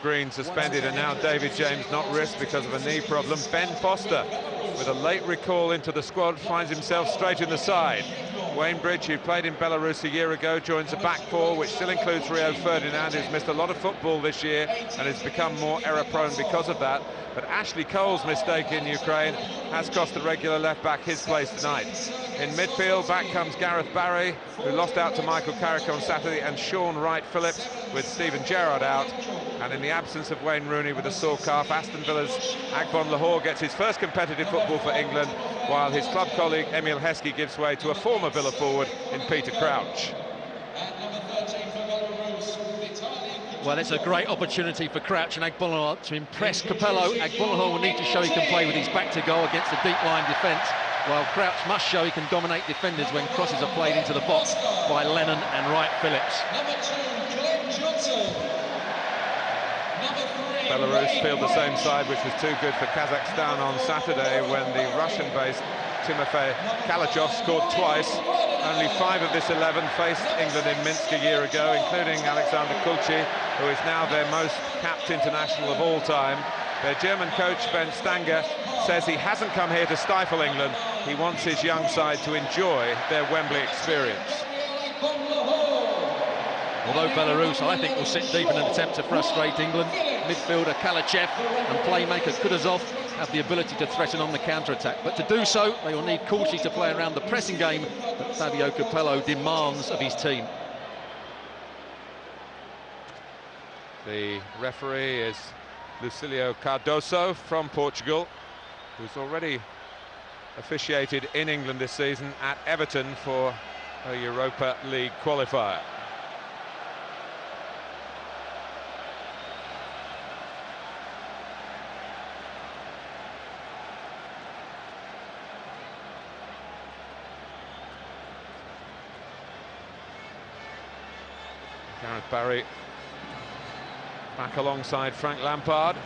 Green suspended, and now David James not risked because of a knee problem. Ben Foster, with a late recall into the squad, finds himself straight in the side. Wayne Bridge, who played in Belarus a year ago, joins the back four, which still includes Rio Ferdinand, who's missed a lot of football this year and has become more error-prone because of that. But Ashley Cole's mistake in Ukraine has cost the regular left-back his place tonight. In midfield, back comes Gareth Barry, who lost out to Michael Carrick on Saturday, and Sean Wright-Phillips, with Stephen Gerrard out. And in the absence of Wayne Rooney with a sore calf, Aston Villa's Agbon Lahore gets his first competitive football for England, while his club colleague Emil Heskey gives way to a former Villa forward in Peter Crouch. Well, it's a great opportunity for Crouch and Agbonlahor to impress Capello. Agbonlahor will need to show he can play with his back to goal against a deep line defence, while Crouch must show he can dominate defenders when crosses are played into the box by Lennon and Wright-Phillips. Belarus field the same side, which was too good for Kazakhstan on Saturday when the Russian-based Timofey Kalachov scored twice. Only 5 of this 11 faced England in Minsk a year ago, including Alexander Kulchi, who is now their most capped international of all time. Their German coach, Ben Stanger, says he hasn't come here to stifle England. He wants his young side to enjoy their Wembley experience. Although Belarus, I think, will sit deep in an attempt to frustrate England, midfielder Kalachev and playmaker Kutuzov have the ability to threaten on the counter-attack. But to do so, they will need Kulchi to play around the pressing game that Fabio Capello demands of his team. The referee is Lucilio Cardoso from Portugal, who's already officiated in England this season at Everton for a Europa League qualifier. Gareth Barry back alongside Frank Lampard,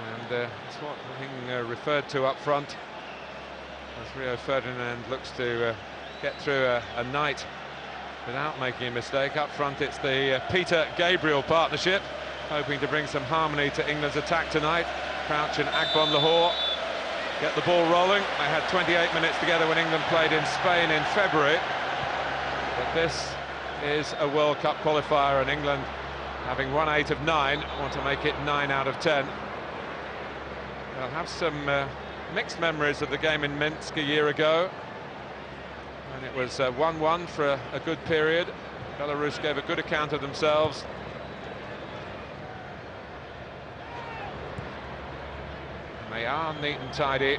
and it's what being referred to up front as Rio Ferdinand looks to get through a night without making a mistake. Up front it's the Peter Gabriel partnership, hoping to bring some harmony to England's attack tonight. Crouch and Agbon Lahore get the ball rolling. They had 28 minutes together when England played in Spain in February. But this is a World Cup qualifier, and England, having won 8 of 9, want to make it 9 out of 10. They'll have some mixed memories of the game in Minsk a year ago, and it was 1-1 for a good period. Belarus gave a good account of themselves. And they are neat and tidy.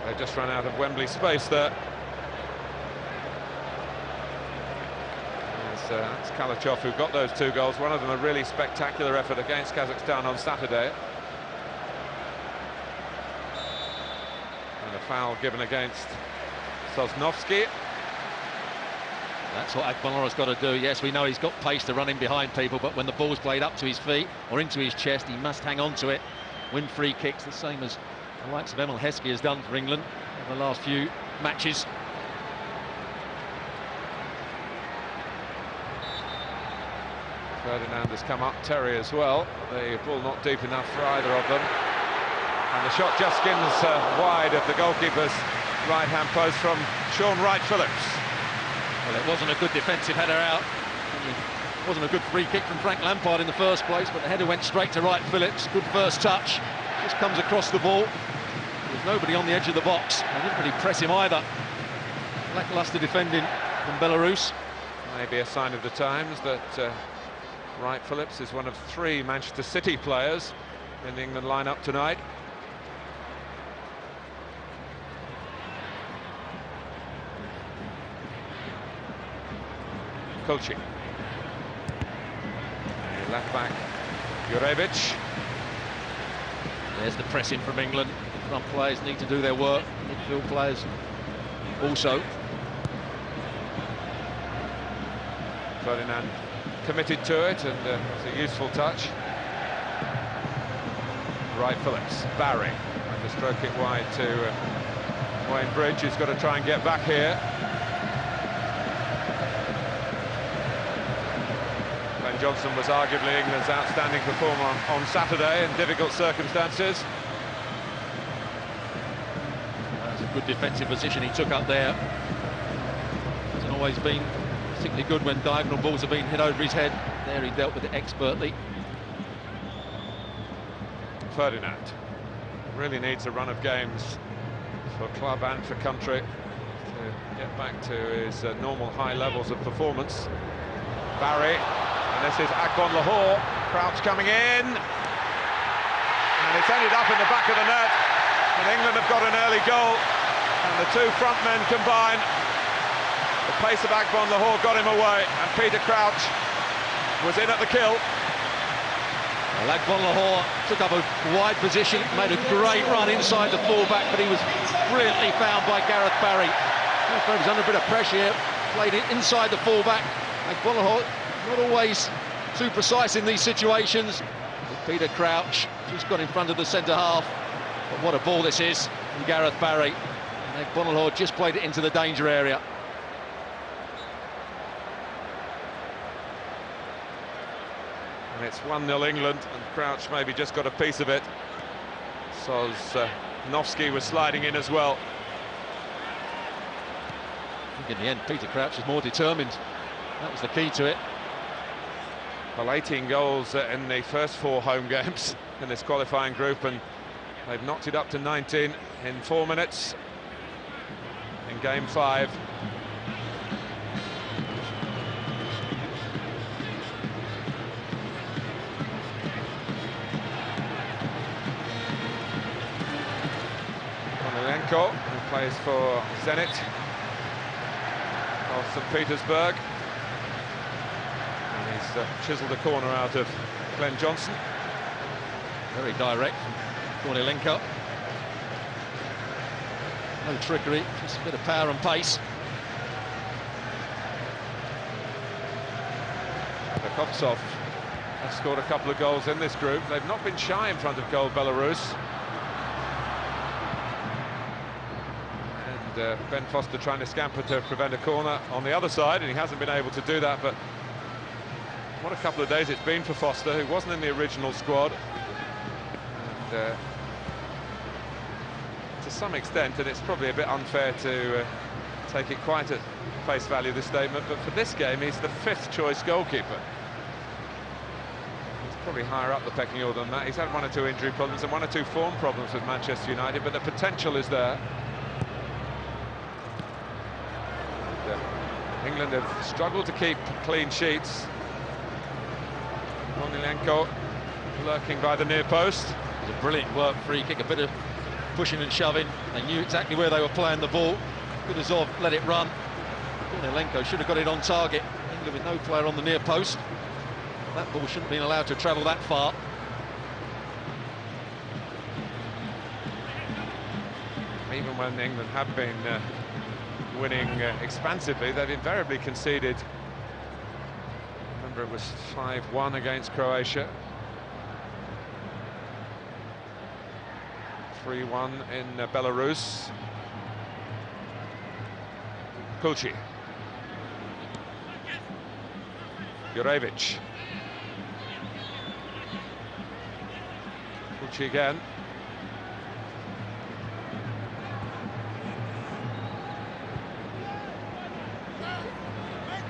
They just run out of Wembley space there. It's Kalachov who got those 2 goals. One of them a really spectacular effort against Kazakhstan on Saturday. And a foul given against Sosnovsky. That's what Agbonlahor's got to do. Yes, we know he's got pace to run in behind people, but when the ball's played up to his feet or into his chest, he must hang on to it, win free kicks, the same as the likes of Emil Heskey has done for England in the last few matches. Ferdinand has come up, Terry as well. The ball not deep enough for either of them. And the shot just skims wide of the goalkeeper's right-hand post from Sean Wright-Phillips. Well, it wasn't a good defensive header out. It wasn't a good free kick from Frank Lampard in the first place, but the header went straight to Wright-Phillips. Good first touch. Just comes across the ball. There's nobody on the edge of the box. They didn't really press him either. Lacklustre defending from Belarus. Maybe a sign of the times that Wright-Phillips is one of 3 Manchester City players in the England lineup tonight. Kulchi. Left back, Jurevich. There's the pressing from England. Front players need to do their work. Midfield players also. Ferdinand committed to it, and it's a useful touch. Wright-Phillips, Barry, and to stroke it wide to Wayne Bridge, who's got to try and get back here. Ben Johnson was arguably England's outstanding performer on Saturday in difficult circumstances. That's a good defensive position he took up there. Hasn't always been particularly good when diagonal balls have been hit over his head. There he dealt with it expertly. Ferdinand really needs a run of games for club and for country to get back to his normal high levels of performance. Barry, and this is Agbon Lahore. Crouch coming in, and it's ended up in the back of the net, and England have got an early goal, and the two front men combine. The pace of Agbon Lahore got him away, and Peter Crouch was in at the kill. Well, Agbon Lahore took up a wide position, made a great run inside the fullback, but he was brilliantly found by Gareth Barry. He was under a bit of pressure here, played it inside the fullback. Agbon Lahore not always too precise in these situations. But Peter Crouch just got in front of the centre half. But what a ball this is from Gareth Barry. And Agbon Lahore just played it into the danger area. And it's 1-0 England, and Crouch maybe just got a piece of it. Sosnowski was sliding in as well. I think in the end, Peter Crouch was more determined. That was the key to it. Well, 18 goals in the first 4 home games in this qualifying group, and they've knocked it up to 19 in 4 minutes in game 5. Who plays for Zenit of St. Petersburg. And he's chiselled a corner out of Glenn Johnson. Very direct from Kornilenko. No trickery, just a bit of power and pace. Belarus has scored a couple of goals in this group. They've not been shy in front of goal, Belarus. Ben Foster trying to scamper to prevent a corner on the other side, and he hasn't been able to do that. But what a couple of days it's been for Foster, who wasn't in the original squad. And to some extent, and it's probably a bit unfair to take it quite at face value, this statement, but for this game he's the 5th choice goalkeeper. He's probably higher up the pecking order than that. He's had 1 or 2 injury problems and 1 or 2 form problems with Manchester United, but the potential is there. England have struggled to keep clean sheets. Kornilenko lurking by the near post. It was a brilliant work free kick, a bit of pushing and shoving. They knew exactly where they were playing the ball. Kutuzov let it run. Kornilenko should have got it on target. England with no player on the near post. That ball shouldn't have been allowed to travel that far. Even when England have been winning expansively, they've invariably conceded. Remember, it was 5-1 against Croatia, 3-1 in Belarus. Kulchi, Jurevic, Kulchi again.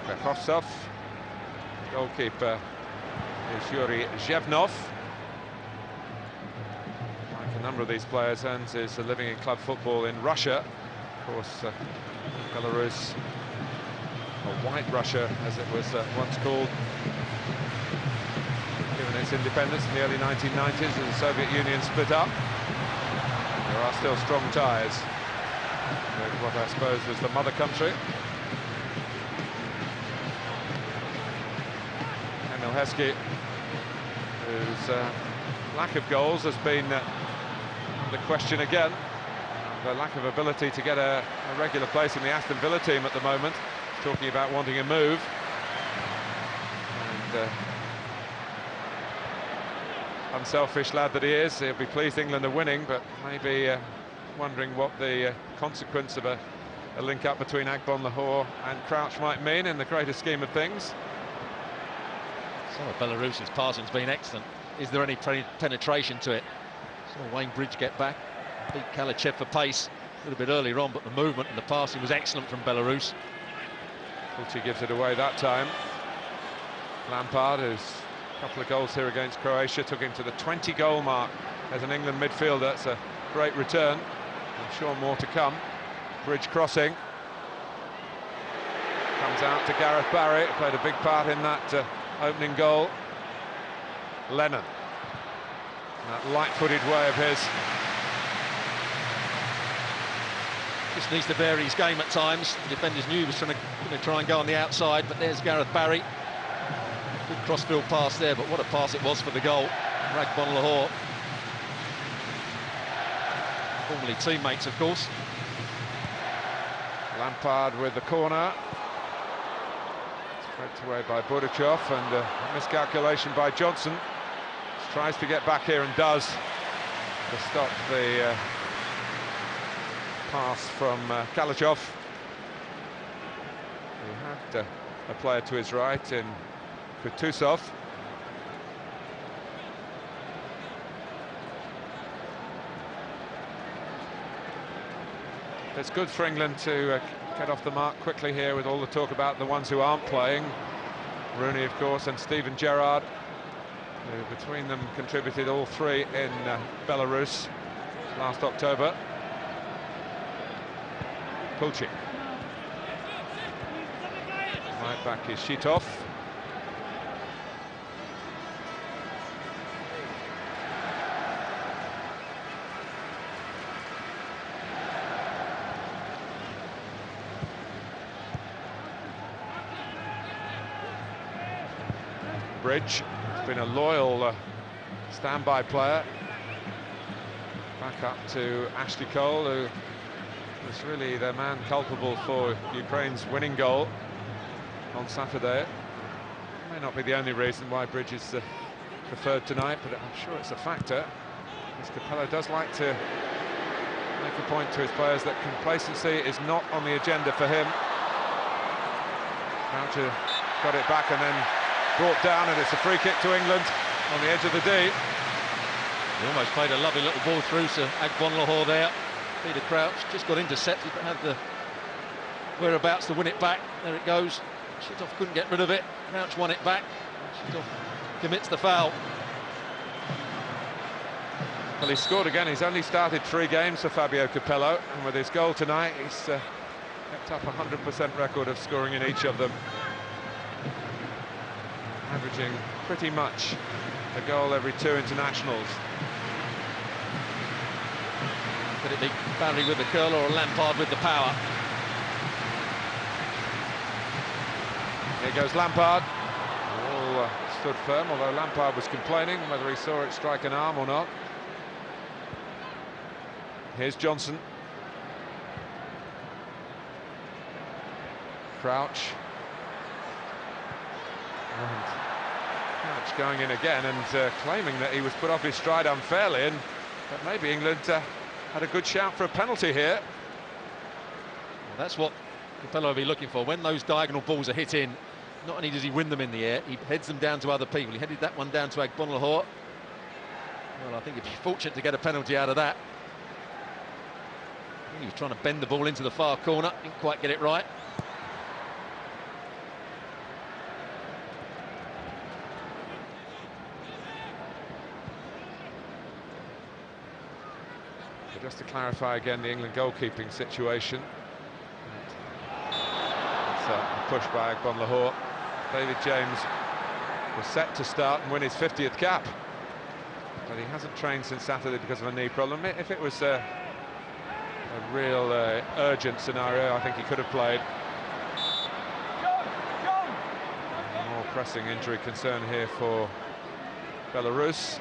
Belarus. Goalkeeper is Yuri Zhevnov. Like a number of these players, Hans is living in club football in Russia. Of course, Belarus, or White Russia as it was once called, given its independence in the early 1990s as the Soviet Union split up. There are still strong ties with what I suppose was the mother country. Heskey, whose lack of goals has been the question again. The lack of ability to get a regular place in the Aston Villa team at the moment. Talking about wanting a move. And unselfish lad that he is, he'll be pleased England are winning, but maybe wondering what the consequence of a link-up between Agbonlahor and Crouch might mean in the greater scheme of things. Some of Belarus's passing's been excellent. Is there any penetration to it? Saw Wayne Bridge get back, beat Kalachev for pace a little bit earlier on, but the movement and the passing was excellent from Belarus. Kulchi gives it away that time. Lampard, who's a couple of goals here against Croatia, took him to the 20-goal mark as an England midfielder. That's a great return. I'm sure more to come. Bridge crossing. Comes out to Gareth Barry, played a big part in that opening goal. Lennon. That light-footed way of his. Just needs to vary his game at times. The defenders knew he was trying to try and go on the outside, but there's Gareth Barry. Good crossfield pass there, but what a pass it was for the goal. Agbonlahor. Formerly teammates, of course. Lampard with the corner. Spread away by Budachov, and a miscalculation by Johnson. Tries to get back here and does, to stop the pass from Kalachev. He had a player to his right in Kutusov. It's good for England to get off the mark quickly here with all the talk about the ones who aren't playing. Rooney, of course, and Steven Gerrard, who between them contributed all three in Belarus last October. Kulchi. Right back is Shitov. Bridge has been a loyal standby player. Back up to Ashley Cole, who was really the man culpable for Ukraine's winning goal on Saturday. May not be the only reason why Bridge is preferred tonight, but I'm sure it's a factor. As Capello does like to make a point to his players that complacency is not on the agenda for him. Croucher got it back and then brought down, and it's a free kick to England on the edge of the D. He almost played a lovely little ball through to Agbonlahor there. Peter Crouch just got intercepted, but had the whereabouts to win it back. There it goes. Shitov couldn't get rid of it. Crouch won it back. Shitov commits the foul. Well, he scored again. He's only started 3 games for Fabio Capello, and with his goal tonight, he's kept up a 100% record of scoring in each of them, averaging pretty much a goal every 2 internationals. Could it be Barry with the curler or Lampard with the power? Here goes Lampard. All stood firm, although Lampard was complaining whether he saw it strike an arm or not. Here's Johnson. Crouch. And Crouch going in again and claiming that he was put off his stride unfairly, and but maybe England had a good shout for a penalty here. Well, that's what Capello will be looking for. When those diagonal balls are hit in, not only does he win them in the air, he heads them down to other people. He headed that one down to Agbonlahor. Well, I think he'd be fortunate to get a penalty out of that. I think he was trying to bend the ball into the far corner, didn't quite get it right. Just to clarify again the England goalkeeping situation. It's a push by Agbonlahor. David James was set to start and win his 50th cap, but he hasn't trained since Saturday because of a knee problem. If it was a real urgent scenario, I think he could have played. More pressing injury concern here for Belarus.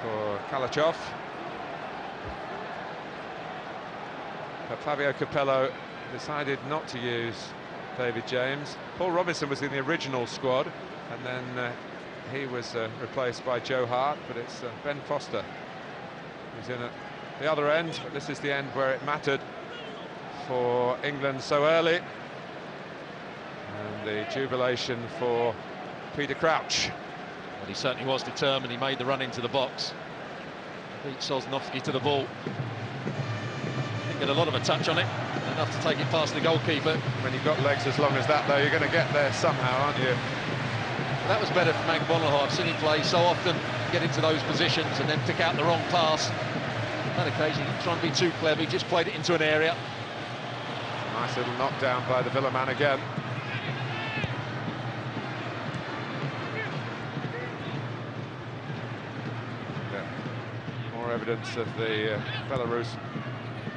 For Kalachev. But Fabio Capello decided not to use David James. Paul Robinson was in the original squad, and then he was replaced by Joe Hart, but it's Ben Foster who's in at the other end. But this is the end where it mattered for England so early. And the jubilation for Peter Crouch. Well, he certainly was determined. He made the run into the box. Beat Sosnowski to the ball. Didn't get a lot of a touch on it, enough to take it past the goalkeeper. When you've got legs as long as that, though, you're going to get there somehow, aren't you? That was better from Agbonlahor. I've seen him play so often, get into those positions and then pick out the wrong pass. On that occasion, he didn't try and be too clever, he just played it into an area. Nice little knockdown by the Villa man again. More evidence of the Belarus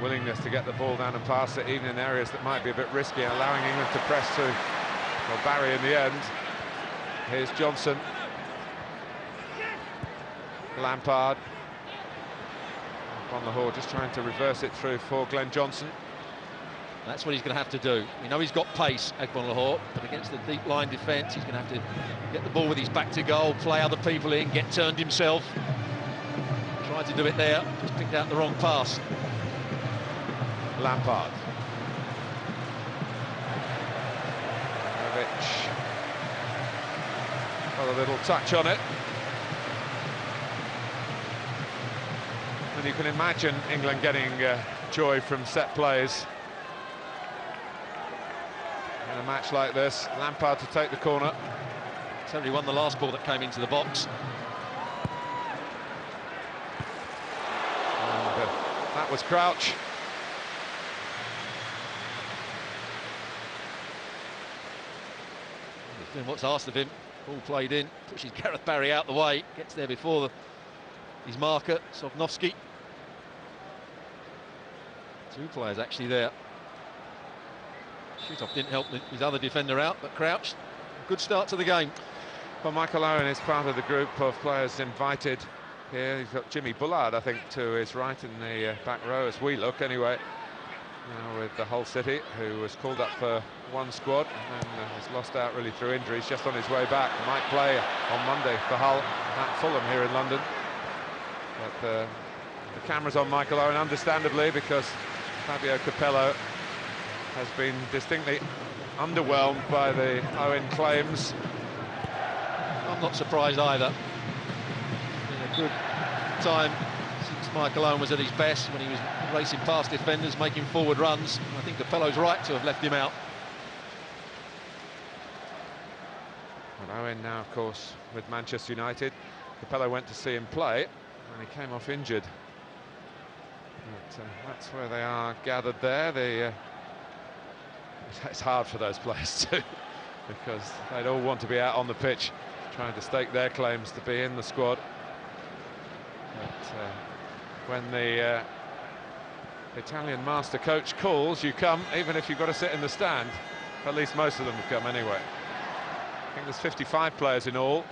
willingness to get the ball down and pass it, even in areas that might be a bit risky, allowing England to press through. Well, Barry in the end. Here's Johnson. Lampard. On the hall, just trying to reverse it through for Glenn Johnson. That's what he's going to have to do. We know he's got pace, Agbonlahor, but against the deep line defence, he's going to have to get the ball with his back to goal, play other people in, get turned himself. Tried to do it there, just picked out the wrong pass. Lampard. Got a little touch on it. And you can imagine England getting joy from set plays in a match like this. Lampard to take the corner. Certainly won the last ball that came into the box. And that was Crouch. He's doing what's asked of him. Ball played in, pushes Gareth Barry out the way, gets there before his marker, Sosnowski. Two players actually there. Shoot-off didn't help his other defender out, but Crouch, good start to the game. Well, Michael Owen is part of the group of players invited here. He's got Jimmy Bullard, I think, to his right in the back row, as we look anyway. Now with the Hull City, who was called up for one squad and then has lost out really through injuries, just on his way back. Might play on Monday for Hull at Fulham here in London. But the camera's on Michael Owen, understandably, because Fabio Capello has been distinctly underwhelmed by the Owen claims. I'm not surprised either. It's been a good time since Michael Owen was at his best, when he was racing past defenders, making forward runs. I think Capello's right to have left him out. Well, Owen now, of course, with Manchester United. Capello went to see him play, and he came off injured. But that's where they are gathered there. It's hard for those players too, because they'd all want to be out on the pitch, trying to stake their claims to be in the squad. But when the Italian master coach calls, you come, even if you've got to sit in the stand. At least most of them have come anyway. I think there's 55 players in all,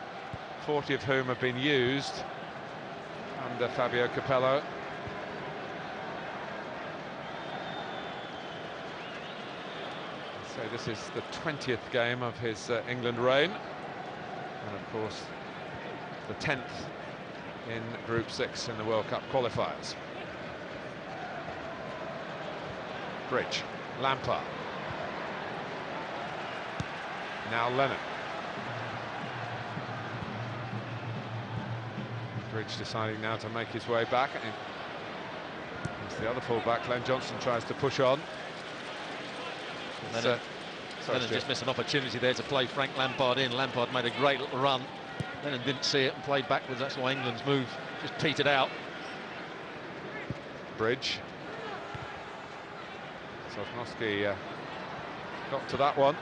40 of whom have been used under Fabio Capello. So this is the 20th game of his England reign, and of course the 10th in Group 6 in the World Cup qualifiers. Bridge, Lampard. Now Lennon. Bridge deciding now to make his way back. And it's the other full-back, Glenn Johnson, tries to push on. Lennon just missed an opportunity there to play Frank Lampard in. Lampard made a great little run. Lennon didn't see it and played backwards. That's why England's move just petered out. Bridge. Sosnowski got to that one.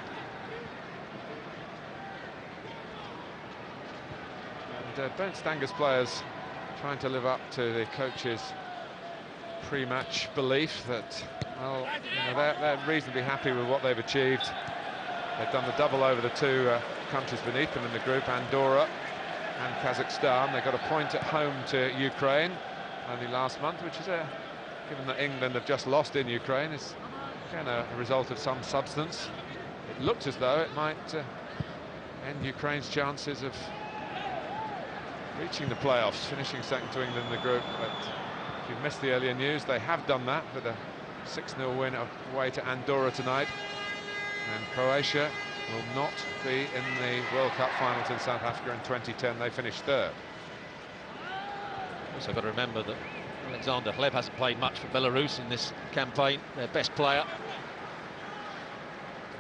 And Bernd Stanger's players trying to live up to the coach's pre-match belief that, well, you know, they're reasonably happy with what they've achieved. They've done the double over the two countries beneath them in the group, Andorra and Kazakhstan. They got a point at home to Ukraine only last month, which is, given that England have just lost in Ukraine, is again a result of some substance. It looks as though it might end Ukraine's chances of reaching the playoffs, finishing second to England in the group. But if you've missed the earlier news, they have done that with a 6-0 win away to Andorra tonight. And Croatia will not be in the World Cup finals in South Africa in 2010. They finished third. Also got to remember that Alexander Hleb hasn't played much for Belarus in this campaign, their best player.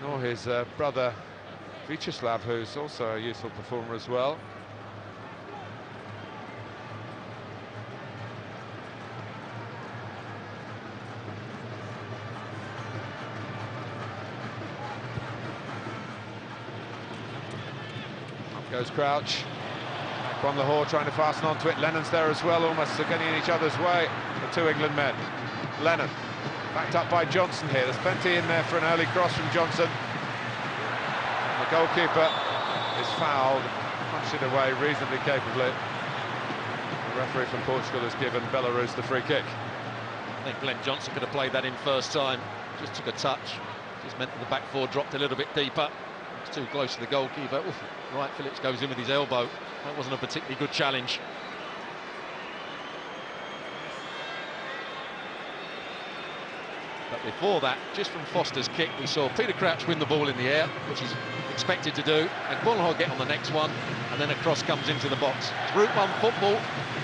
Nor his brother Vyacheslav, who's also a youthful performer as well. Up goes Crouch. From Lahore trying to fasten onto it. Lennon's there as well, almost getting in each other's way, the two England men. Lennon, backed up by Johnson here. There's plenty in there for an early cross from Johnson. And the goalkeeper is fouled, punched it away reasonably capably. The referee from Portugal has given Belarus the free kick. I think Glenn Johnson could have played that in first time. Just took a touch. Just meant that the back four dropped a little bit deeper. It's too close to the goalkeeper. Oof, right, Phillips goes in with his elbow. That wasn't a particularly good challenge. But before that, just from Foster's kick, we saw Peter Crouch win the ball in the air, which he's expected to do, and Bonhor get on the next one, and then a cross comes into the box. It's Group 1 football,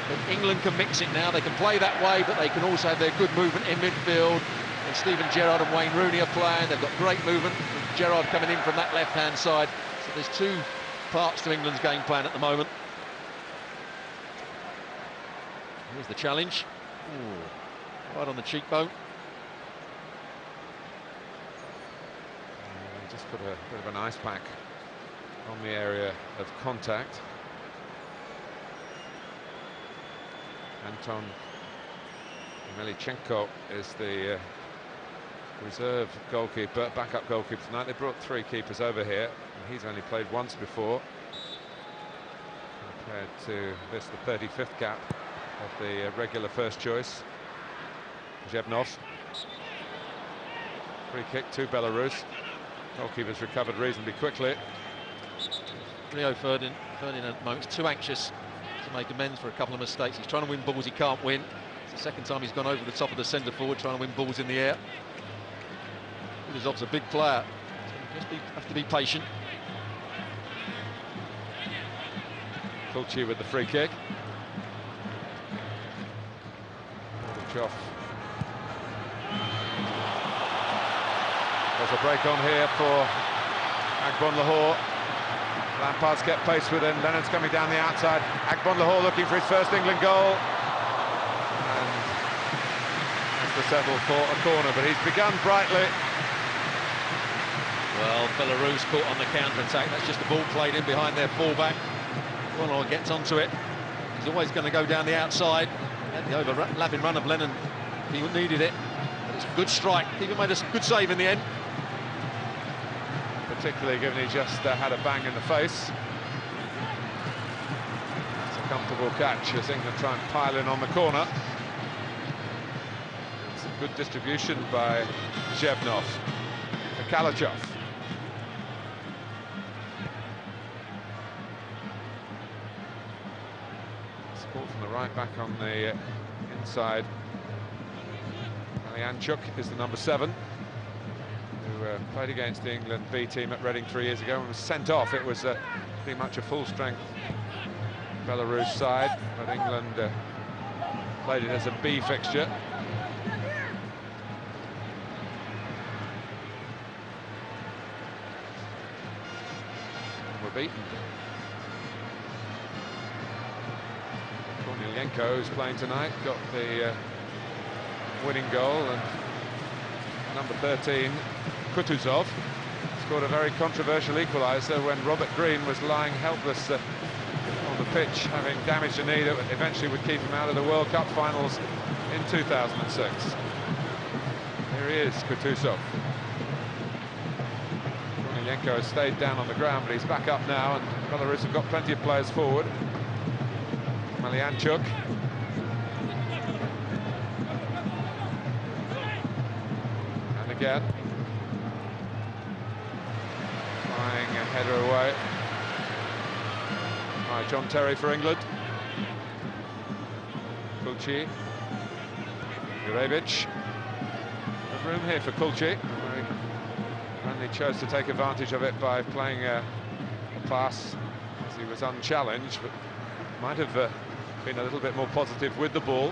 but England can mix it now. They can play that way, but they can also have their good movement in midfield. And Steven Gerrard and Wayne Rooney are playing. They've got great movement. Gerrard coming in from that left-hand side. So there's two parts to England's game plan at the moment. Here's the challenge. Ooh, right on the cheekbone. Just put a bit of an ice pack on the area of contact. Anton Melichenko is the reserve goalkeeper, backup goalkeeper tonight. They brought three keepers over here, and he's only played once before. Compared to this, the 35th cap of the regular first choice, Zhevnov. Free kick to Belarus. Goalkeeper's recovered reasonably quickly. Rio Ferdinand at the moment is too anxious to make amends for a couple of mistakes. He's trying to win balls he can't win. It's the second time he's gone over the top of the centre forward trying to win balls in the air. Kutuzov's a big player, so just have to be patient. Kulchi with the free kick. Gorbachev. There's a break on here for Agbon Lahore. Lampard's kept pace with him. Lennon's coming down the outside. Agbon Lahore looking for his first England goal. And that's the settle for a corner, but he's begun brightly. Well, Belarus caught on the counter-attack. That's just the ball played in behind their fullback. Bonhor gets onto it. He's always going to go down the outside. And the overlapping run of Lennon, he needed it. But it's a good strike. Keeper made a good save in the end. Particularly given he just had a bang in the face. It's a comfortable catch as England try and pile in on the corner. It's a good distribution by Zhevnov to Kalachov. Support from the right back on the inside. Malianchuk is the number 7. Who played against the England B team at Reading 3 years ago and was sent off. It was pretty much a full-strength Belarus side, but England played it as a B fixture. And we're beaten. Kornieljenko, who's playing tonight, got the winning goal, and number 13, Kutuzov, scored a very controversial equaliser when Robert Green was lying helpless on the pitch, having damaged a knee that eventually would keep him out of the World Cup finals in 2006. Here he is, Kutuzov. Kornieljenko has stayed down on the ground, but he's back up now, and Belarus have got plenty of players forward. Malianchuk. And again. Flying a header away by John Terry for England. Kulchi. Jurevich. There's room here for Kulchi. He chose to take advantage of it by playing a pass as he was unchallenged, but might have been a little bit more positive with the ball.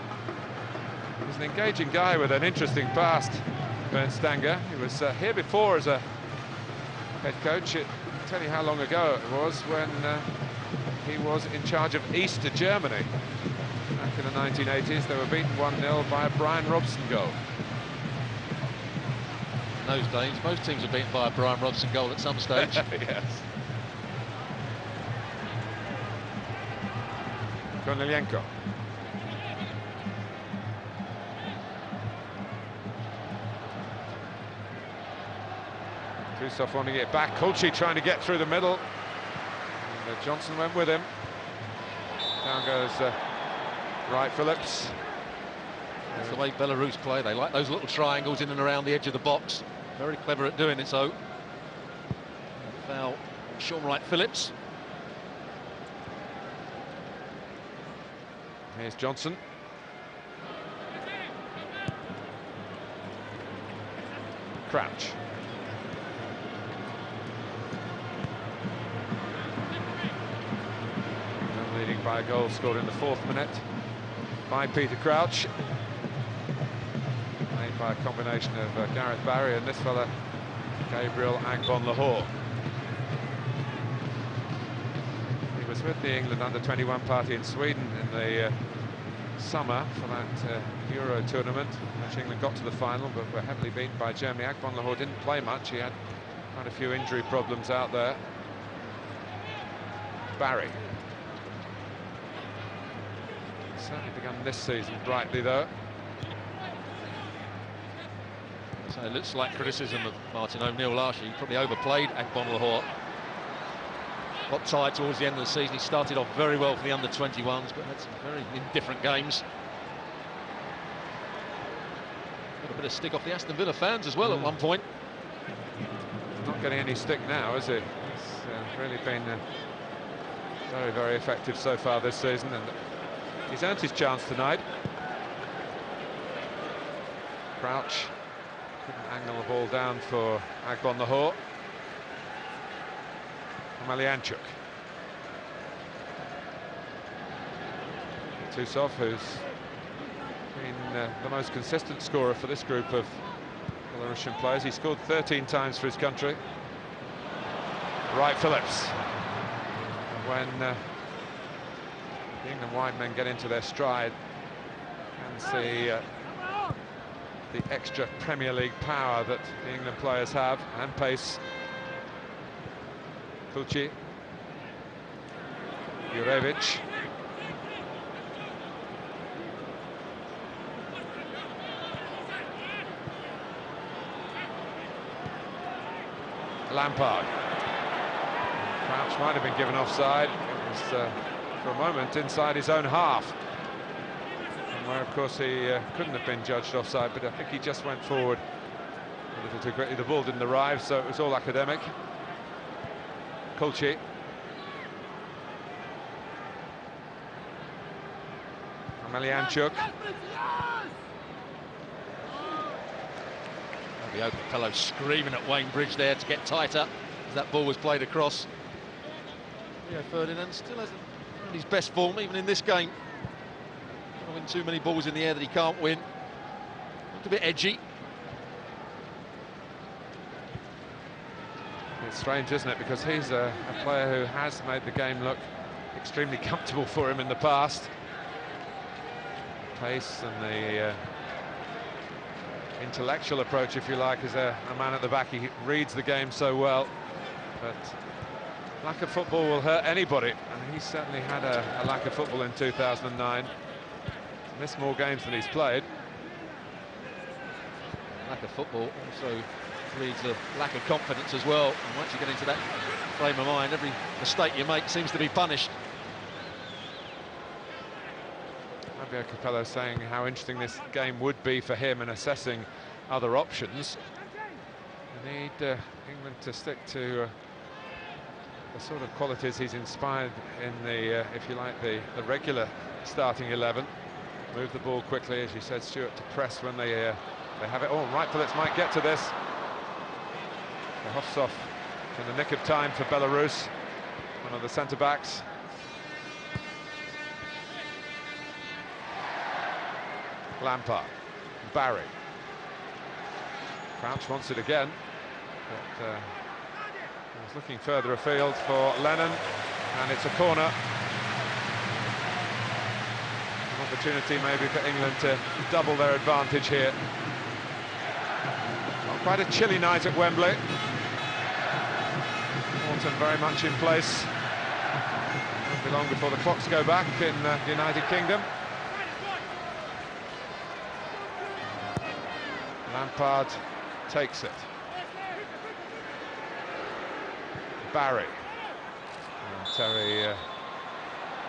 He's an engaging guy with an interesting past, Bernd Stanger. He was here before as a head coach. I'll tell you how long ago it was when he was in charge of East Germany. Back in the 1980s, they were beaten 1-0 by a Brian Robson goal. In those days, most teams are beaten by a Brian Robson goal at some stage. Yes. Kornilenko. Tusov wanting it back. Kulchi trying to get through the middle. And, Johnson went with him. Down goes Wright Phillips. That's the way Belarus play. They like those little triangles in and around the edge of the box. Very clever at doing it so. Foul, Sean Wright Phillips. Here's Johnson. Crouch. Leading by a goal scored in the 4th minute by Peter Crouch. Made by a combination of Gareth Barry and this fella, Gabriel Agbonlahor. He was with the England under-21 party in Sweden in the summer for that Euro tournament, which England got to the final but were heavily beaten by Germany. Agbonlahor didn't play much. He had quite a few injury problems out there. Barry. Certainly begun this season brightly, though. So it looks like criticism of Martin O'Neill last year. He probably overplayed Agbonlahor. Got tired towards the end of the season. He started off very well for the under-21s, but had some very indifferent games. Got a bit of stick off the Aston Villa fans as well at one point. Not getting any stick now, is he? He's really been very, very effective so far this season, and he's earned his chance tonight. Crouch couldn't angle the ball down for Agbonlahor. Malianchuk. Tusov, who's been the most consistent scorer for this group of Belarusian players. He scored 13 times for his country. Wright Phillips. When the England wide men get into their stride and see the extra Premier League power that the England players have, and pace. Kulchi. Jurevich. Lampard. Crouch might have been given offside. It was for a moment inside his own half, and where of course he couldn't have been judged offside, but I think he just went forward a little too quickly. The ball didn't arrive, so it was all academic. Kulchi. Malianchuk. The open fellow screaming at Wayne Bridge there to get tighter as that ball was played across. Rio Ferdinand still hasn't found his best form even in this game. Can't win too many balls in the air that he can't win. Looked a bit edgy. It's strange, isn't it, because he's a player who has made the game look extremely comfortable for him in the past. Pace and the intellectual approach, if you like, as a man at the back. He reads the game so well, but lack of football will hurt anybody, and he certainly had a lack of football in 2009. Missed more games than he's played. Lack of football also leads to lack of confidence as well, and once you get into that frame of mind, every mistake you make seems to be punished. Fabio Capello saying how interesting this game would be for him and assessing other options. They need England to stick to the sort of qualities he's inspired in the, if you like, the regular starting 11. move the ball quickly, as you said, Stuart, to press when they have it. Oh, right, Phillips might get to this. Hoff's in the nick of time for Belarus, one of the centre-backs. Lampard, Barry. Crouch wants it again, but he's looking further afield for Lennon, and it's a corner. An opportunity maybe for England to double their advantage here. Well, quite a chilly night at Wembley. Autumn very much in place. Won't be long before the clocks go back in the United Kingdom. Lampard takes it. Barry. And Terry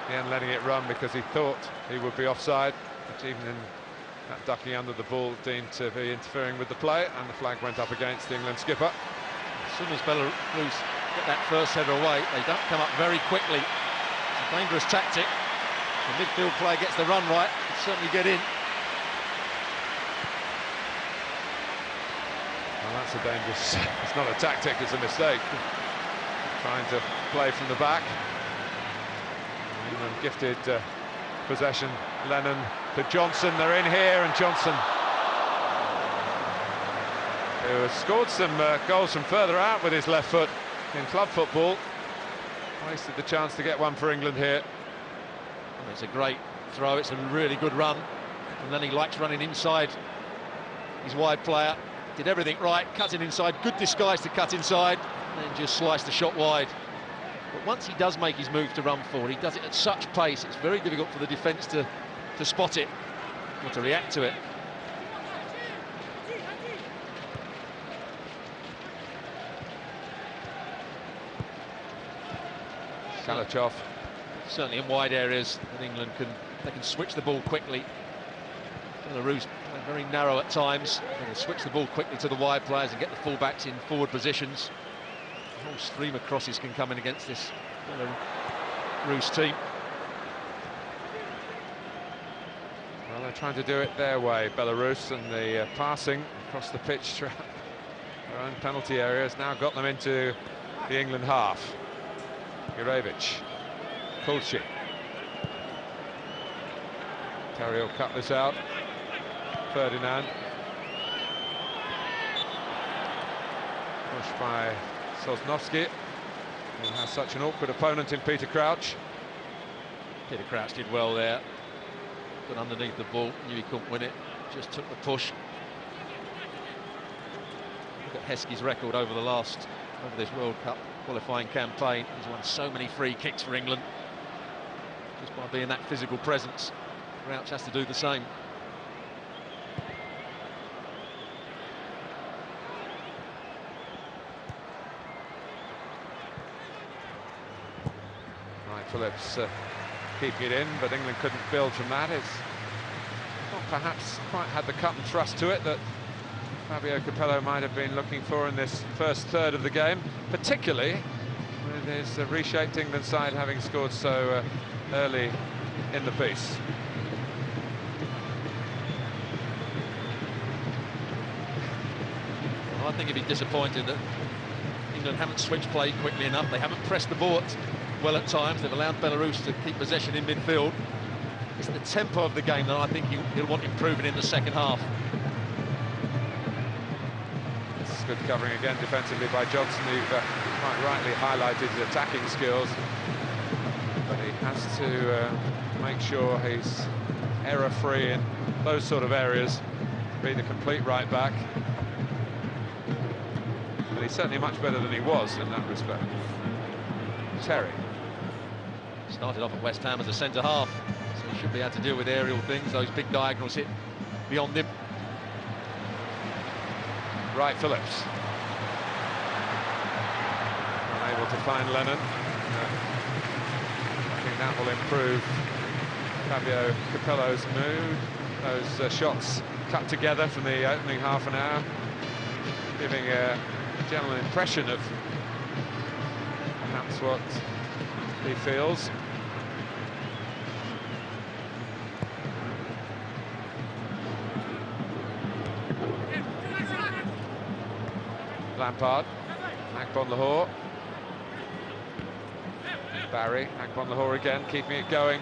again letting it run because he thought he would be offside, which even in that ducking under the ball deemed to be interfering with the play, and the flag went up against the England skipper. As soon as Belarus get that first header away, they don't come up very quickly. It's a dangerous tactic. The midfield player gets the run right, can certainly get in. Well, that's a dangerous... It's not a tactic, it's a mistake. Trying to play from the back. England gifted possession. Lennon to Johnson. They're in here, and Johnson, who has scored some goals from further out with his left foot in club football, wasted the chance to get one for England here. It's a great throw. It's a really good run. And then he likes running inside. He's wide player. Did everything right, cutting inside, good disguise to cut inside, and then just sliced the shot wide. But once he does make his move to run forward, he does it at such pace, it's very difficult for the defence to spot it or to react to it. Kalachov. Certainly in wide areas, and England can switch the ball quickly. Belarus very narrow at times, and they switch the ball quickly to the wide players and get the fullbacks in forward positions. A whole stream of crosses can come in against this Belarus team. Well, they're trying to do it their way, Belarus, and the passing across the pitch throughout their own penalty area has now got them into the England half. Jurevich, Kulchi. Terry will cut this out. Ferdinand. Pushed by Sosnovsky, who has such an awkward opponent in Peter Crouch. Peter Crouch did well there. Got underneath the ball, knew he couldn't win it, just took the push. Look at Heskey's record over this World Cup qualifying campaign. He's won so many free kicks for England. Just by being that physical presence, Crouch has to do the same. Phillips keeping it in, but England couldn't build from that. It's not perhaps quite had the cut and thrust to it that Fabio Capello might have been looking for in this first third of the game, particularly with his reshaped England side having scored so early in the piece. Well, I think he'd be disappointed that England haven't switched play quickly enough. They haven't pressed the ball well at times. They've allowed Belarus to keep possession in midfield. It's the tempo of the game that I think he'll want improving in the second half. This is good covering again defensively by Johnson, who quite rightly highlighted his attacking skills, but he has to make sure he's error-free in those sort of areas, be the complete right back. But he's certainly much better than he was in that respect. Terry. Started off at West Ham as a centre-half, so he should be able to deal with aerial things. Those big diagonals hit beyond him. Right, Phillips. Unable to find Lennon. I think that will improve Fabio Capello's mood. Those shots cut together from the opening half an hour, giving a general impression of perhaps what he feels. Lampard. Akpon Lahore. Barry, Akpon Lahore again, keeping it going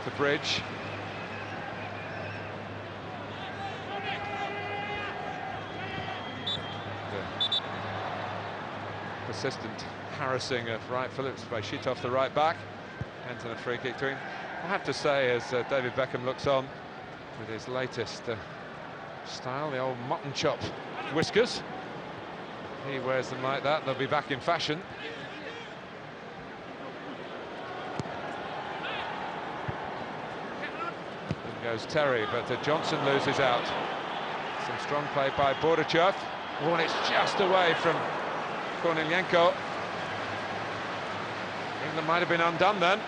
to Bridge. Persistent harassing of Wright Phillips by Shitov, the right back. Hence a free kick to him. I have to say, as David Beckham looks on with his latest style, the old mutton chop whiskers. He wears them like that, they'll be back in fashion. In goes Terry, but Johnson loses out. Some strong play by Bordachev. Oh, and it's just away from Kornilenko. England might have been undone then.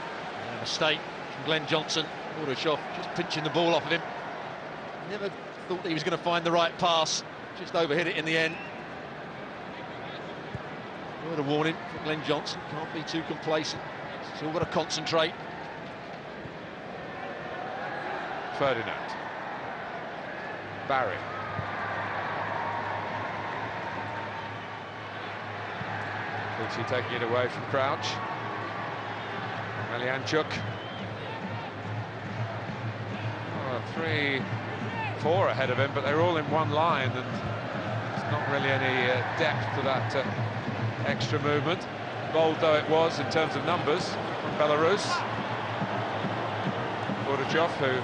A mistake from Glenn Johnson. Bordachev just pinching the ball off of him. Never thought that he was going to find the right pass. Just overhit it in the end. Word of warning for Glenn Johnson. Can't be too complacent. Still got to concentrate. Ferdinand. Barry. Kucci taking it away from Crouch. Melianchuk. 3-4 ahead of him, but they're all in one line, and there's not really any depth to that extra movement. Bold though it was in terms of numbers from Belarus. Bordachev, who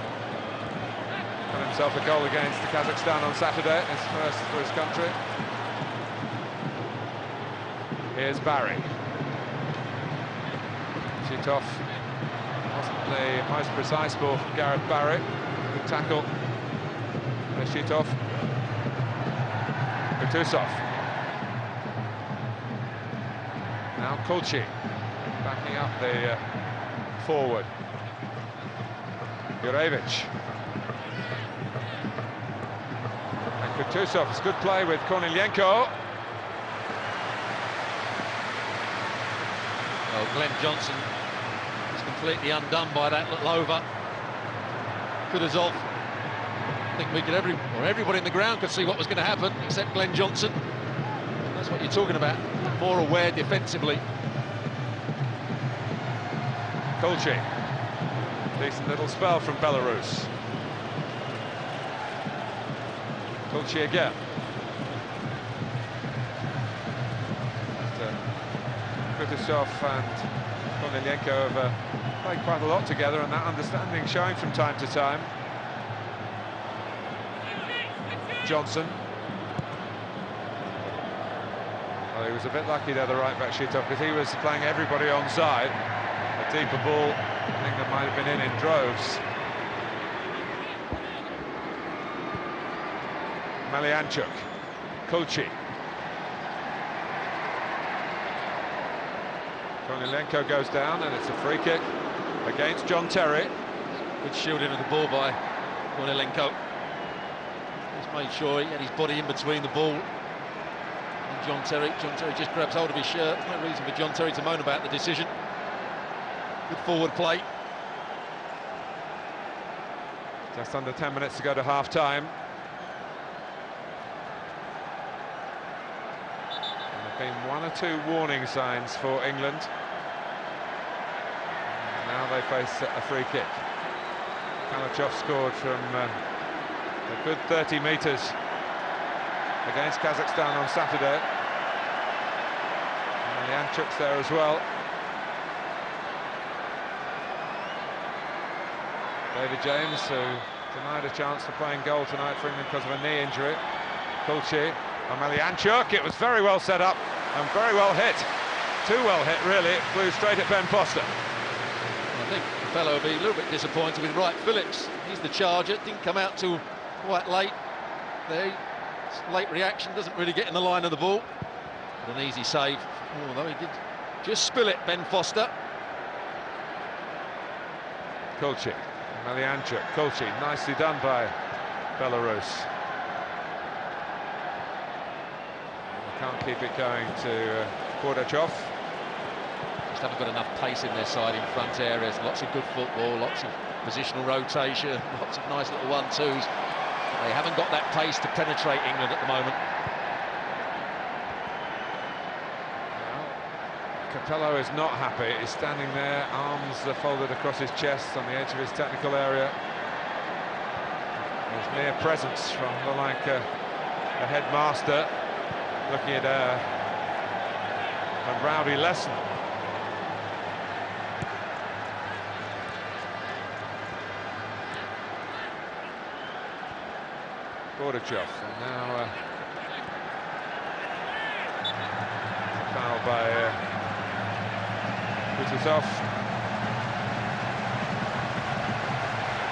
got himself a goal against Kazakhstan on Saturday, his first for his country. Here's Barry. Shitov wasn't the most precise ball from Gareth Barry. Good tackle by Shitov. Kutusov. Now Kulchi backing up the forward. Jurevich. And Kutusov's good play with Kornilenko. Well, Glenn Johnson was completely undone by that little over. Kutuzov. I think we could everybody in the ground could see what was going to happen, except Glenn Johnson. That's what you're talking about. More aware defensively. Kulchi. Decent little spell from Belarus. Kulchi again. Kutusov and Kornilenko have played quite a lot together, and that understanding showing from time to time. Johnson. Well, he was a bit lucky there, the right back Shitov, because he was playing everybody on side. A deeper ball, I think that might have been in droves. Melianchuk. Kulchi. Kornilenko goes down, and it's a free kick against John Terry. Good shielding of the ball by Kornilenko. He's made sure he had his body in between the ball and John Terry. John Terry just grabs hold of his shirt. There's no reason for John Terry to moan about the decision. Good forward play. Just under 10 minutes to go to half-time. There have been one or two warning signs for England. And now they face a free kick. Kalachov scored from a good 30 metres against Kazakhstan on Saturday. And Melianchuk's there as well. David James, who denied a chance for playing goal tonight for England because of a knee injury. Kulchi and Melianchuk. It was very well set up and very well hit. Too well hit, really. It flew straight at Ben Foster. I think the fellow will be a little bit disappointed with Wright Phillips. He's the charger. Didn't come out till quite late. There, late reaction, doesn't really get in the line of the ball. But an easy save, although he did just spill it, Ben Foster. Kulchi. Melianchuk. Kulchi, nicely done by Belarus. Can't keep it going to Bordachev. Just haven't got enough pace in their side in front areas. Lots of good football, lots of positional rotation, lots of nice little 1-2s. They haven't got that pace to penetrate England at the moment. Capello is not happy. He's standing there, arms folded across his chest on the edge of his technical area. His mere presence from the headmaster, looking at a rowdy lesson. Gorbachev, and now foul by Setata.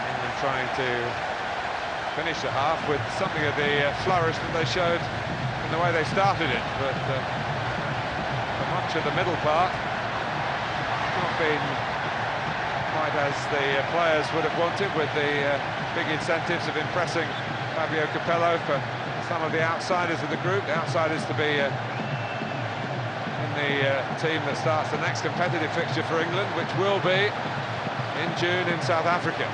England trying to finish the half with something of the flourish that they showed in the way they started it, but for much of the middle part, it's not been quite as the players would have wanted, with the big incentives of impressing Fabio Capello for some of the outsiders of the group, the outsiders to be in the team that starts the next competitive fixture for England, which will be in June in South Africa.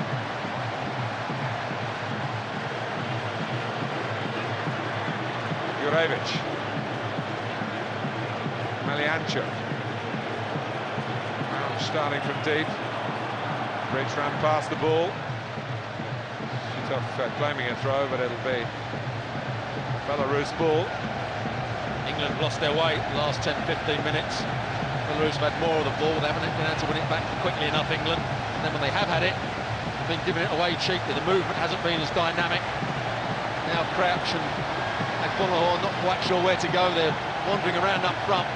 Jurevich, Melianchuk, starting from deep, Bridge ran past the ball. Claiming a throw, but it'll be Belarus ball. England lost their way the last 10-15 minutes. Belarus have had more of the ball, they haven't been able to win it back quickly enough, England. And then when they have had it, they've been giving it away cheaply. The movement hasn't been as dynamic. Now Crouch and Agbonlahor not quite sure where to go. They're wandering around up front,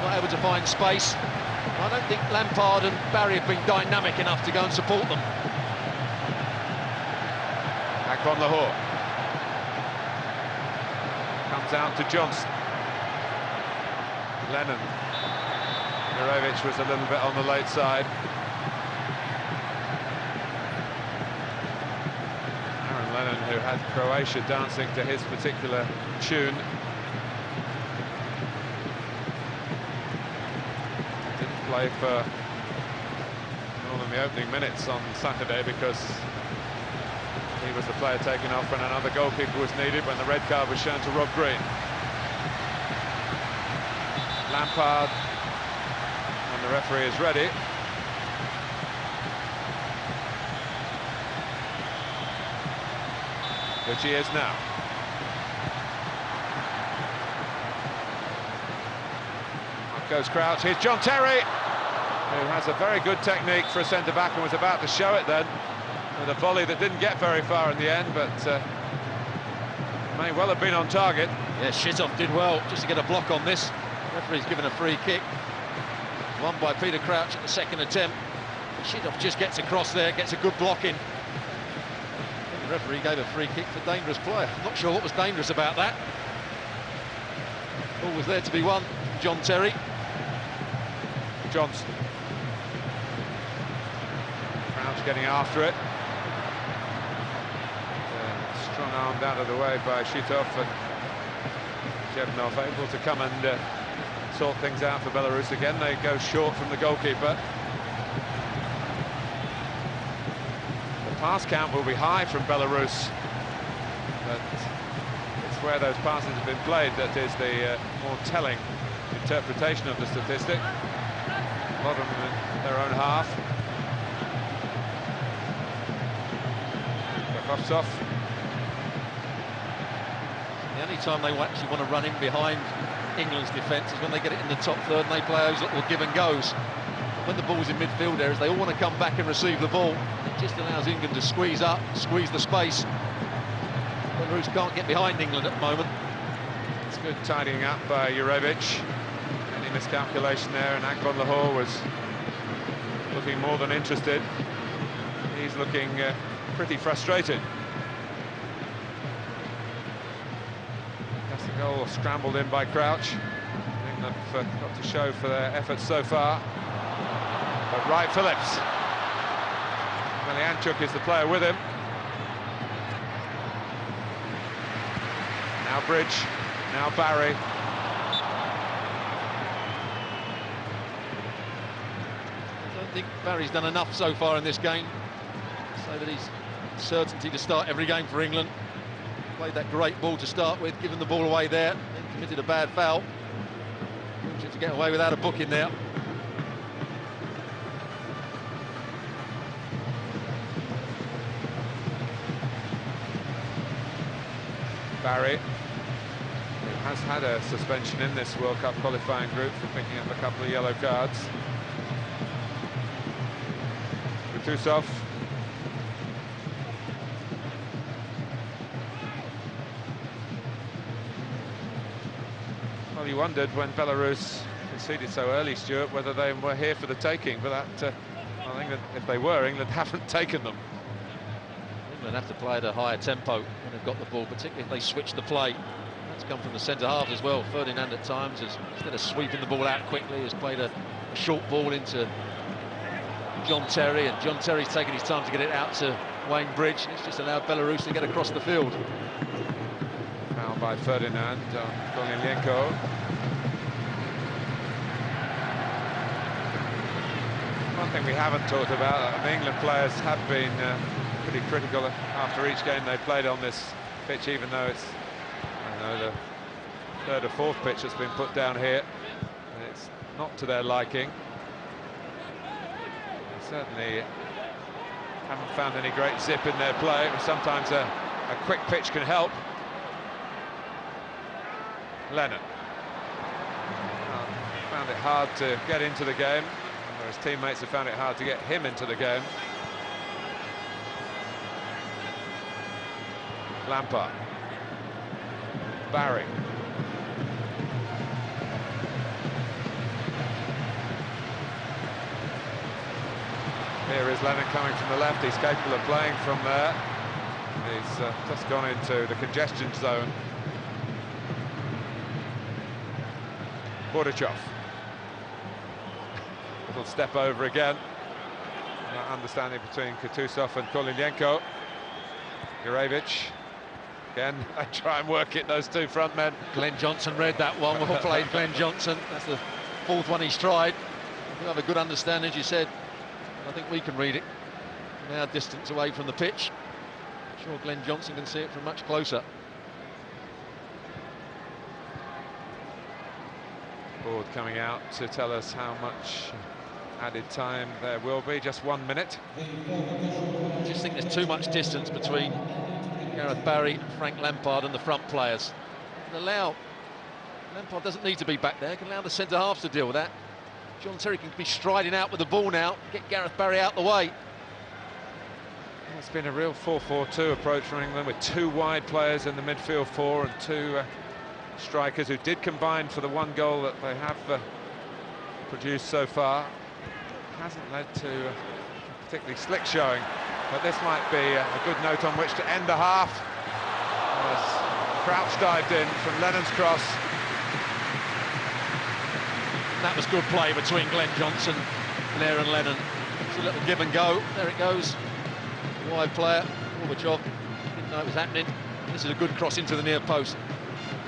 not able to find space. I don't think Lampard and Barry have been dynamic enough to go and support them. Agbonlahor comes out to Johnson. Lennon. Jurevich was a little bit on the late side. Aaron Lennon, who had Croatia dancing to his particular tune. Didn't play for more than the opening minutes on Saturday because he was the player taken off when another goalkeeper was needed, when the red card was shown to Rob Green. Lampard, when the referee is ready. Which he is now. Up goes Crouch, here's John Terry, who has a very good technique for a centre-back and was about to show it then, with a volley that didn't get very far in the end, but may well have been on target. Yeah, Shitov did well just to get a block on this. The referee's given a free kick. Won by Peter Crouch at the second attempt. Shitov just gets across there, gets a good block in. I think the referee gave a free kick for dangerous play. I'm not sure what was dangerous about that. Ball was there to be won. John Terry. Johnson. Crouch getting after it. Strong-armed out of the way by Shitov, and Shevnov able to come and sort things out for Belarus again. They go short from the goalkeeper. The pass count will be high from Belarus, but it's where those passes have been played that is the more telling interpretation of the statistic. A lot of them in their own half. Kravtsov. The only time they actually want to run in behind England's defence is when they get it in the top third and they play those little give and goes. When the ball's in midfield areas, they all want to come back and receive the ball. It just allows England to squeeze up, squeeze the space. Belarus can't get behind England at the moment. It's good tidying up by Jurevich. Any miscalculation there, and Agbonlahor was looking more than interested. He's looking pretty frustrated. That's the goal scrambled in by Crouch. I think they've got to show for their efforts so far. But Wright Phillips. Melianchuk is the player with him. Now Bridge, now Barry. I don't think Barry's done enough so far in this game, so that he's certainty to start every game for England. Played that great ball to start with, given the ball away there, then committed a bad foul. Fortunate to get away without a booking there. Barry, who has had a suspension in this World Cup qualifying group for picking up a couple of yellow cards. Kutusov. Well, you wondered when Belarus conceded so early, Stuart, whether they were here for the taking, but that, I think that if they were, England haven't taken them. England have to play at a higher tempo when they've got the ball, particularly if they switch the play. That's come from the centre half as well. Ferdinand at times, instead of sweeping the ball out quickly, has played a short ball into John Terry, and John Terry's taken his time to get it out to Wayne Bridge. It's just allowed Belarus to get across the field. Foul by Ferdinand on Kolinenko. One thing we haven't talked about, the England players have been pretty critical after each game they played on this pitch, even though it's, I don't know, the third or fourth pitch that's been put down here. And it's not to their liking. They certainly haven't found any great zip in their play. Sometimes a quick pitch can help. Lennon found it hard to get into the game, whereas teammates have found it hard to get him into the game. Lampard. Barry. Here is Lennon coming from the left. He's capable of playing from there. He's just gone into the congestion zone. Bordichov. Little step over again. That understanding between Kutusov and Kolinenko. Jurevich. Again, they try and work it, those two front men. Glenn Johnson read that one. Well played, Glenn Johnson. That's the fourth one he's tried. We have a good understanding, as you said. I think we can read it from our distance away from the pitch. I'm sure Glenn Johnson can see it from much closer. Board coming out to tell us how much added time there will be. Just 1 minute. I just think there's too much distance between Gareth Barry, Frank Lampard and the front players. And Lampard doesn't need to be back there, can allow the centre-halves to deal with that. John Terry can be striding out with the ball now, get Gareth Barry out the way. Well, it's been a real 4-4-2 approach from England, with two wide players in the midfield four and two strikers who did combine for the one goal that they have produced so far. Hasn't led to a particularly slick showing, but this might be a good note on which to end the half. As Crouch dived in from Lennon's cross. That was good play between Glenn Johnson and Aaron Lennon. It's a little give and go. There it goes. Wide player, Gorbachev didn't know it was happening. This is a good cross into the near post.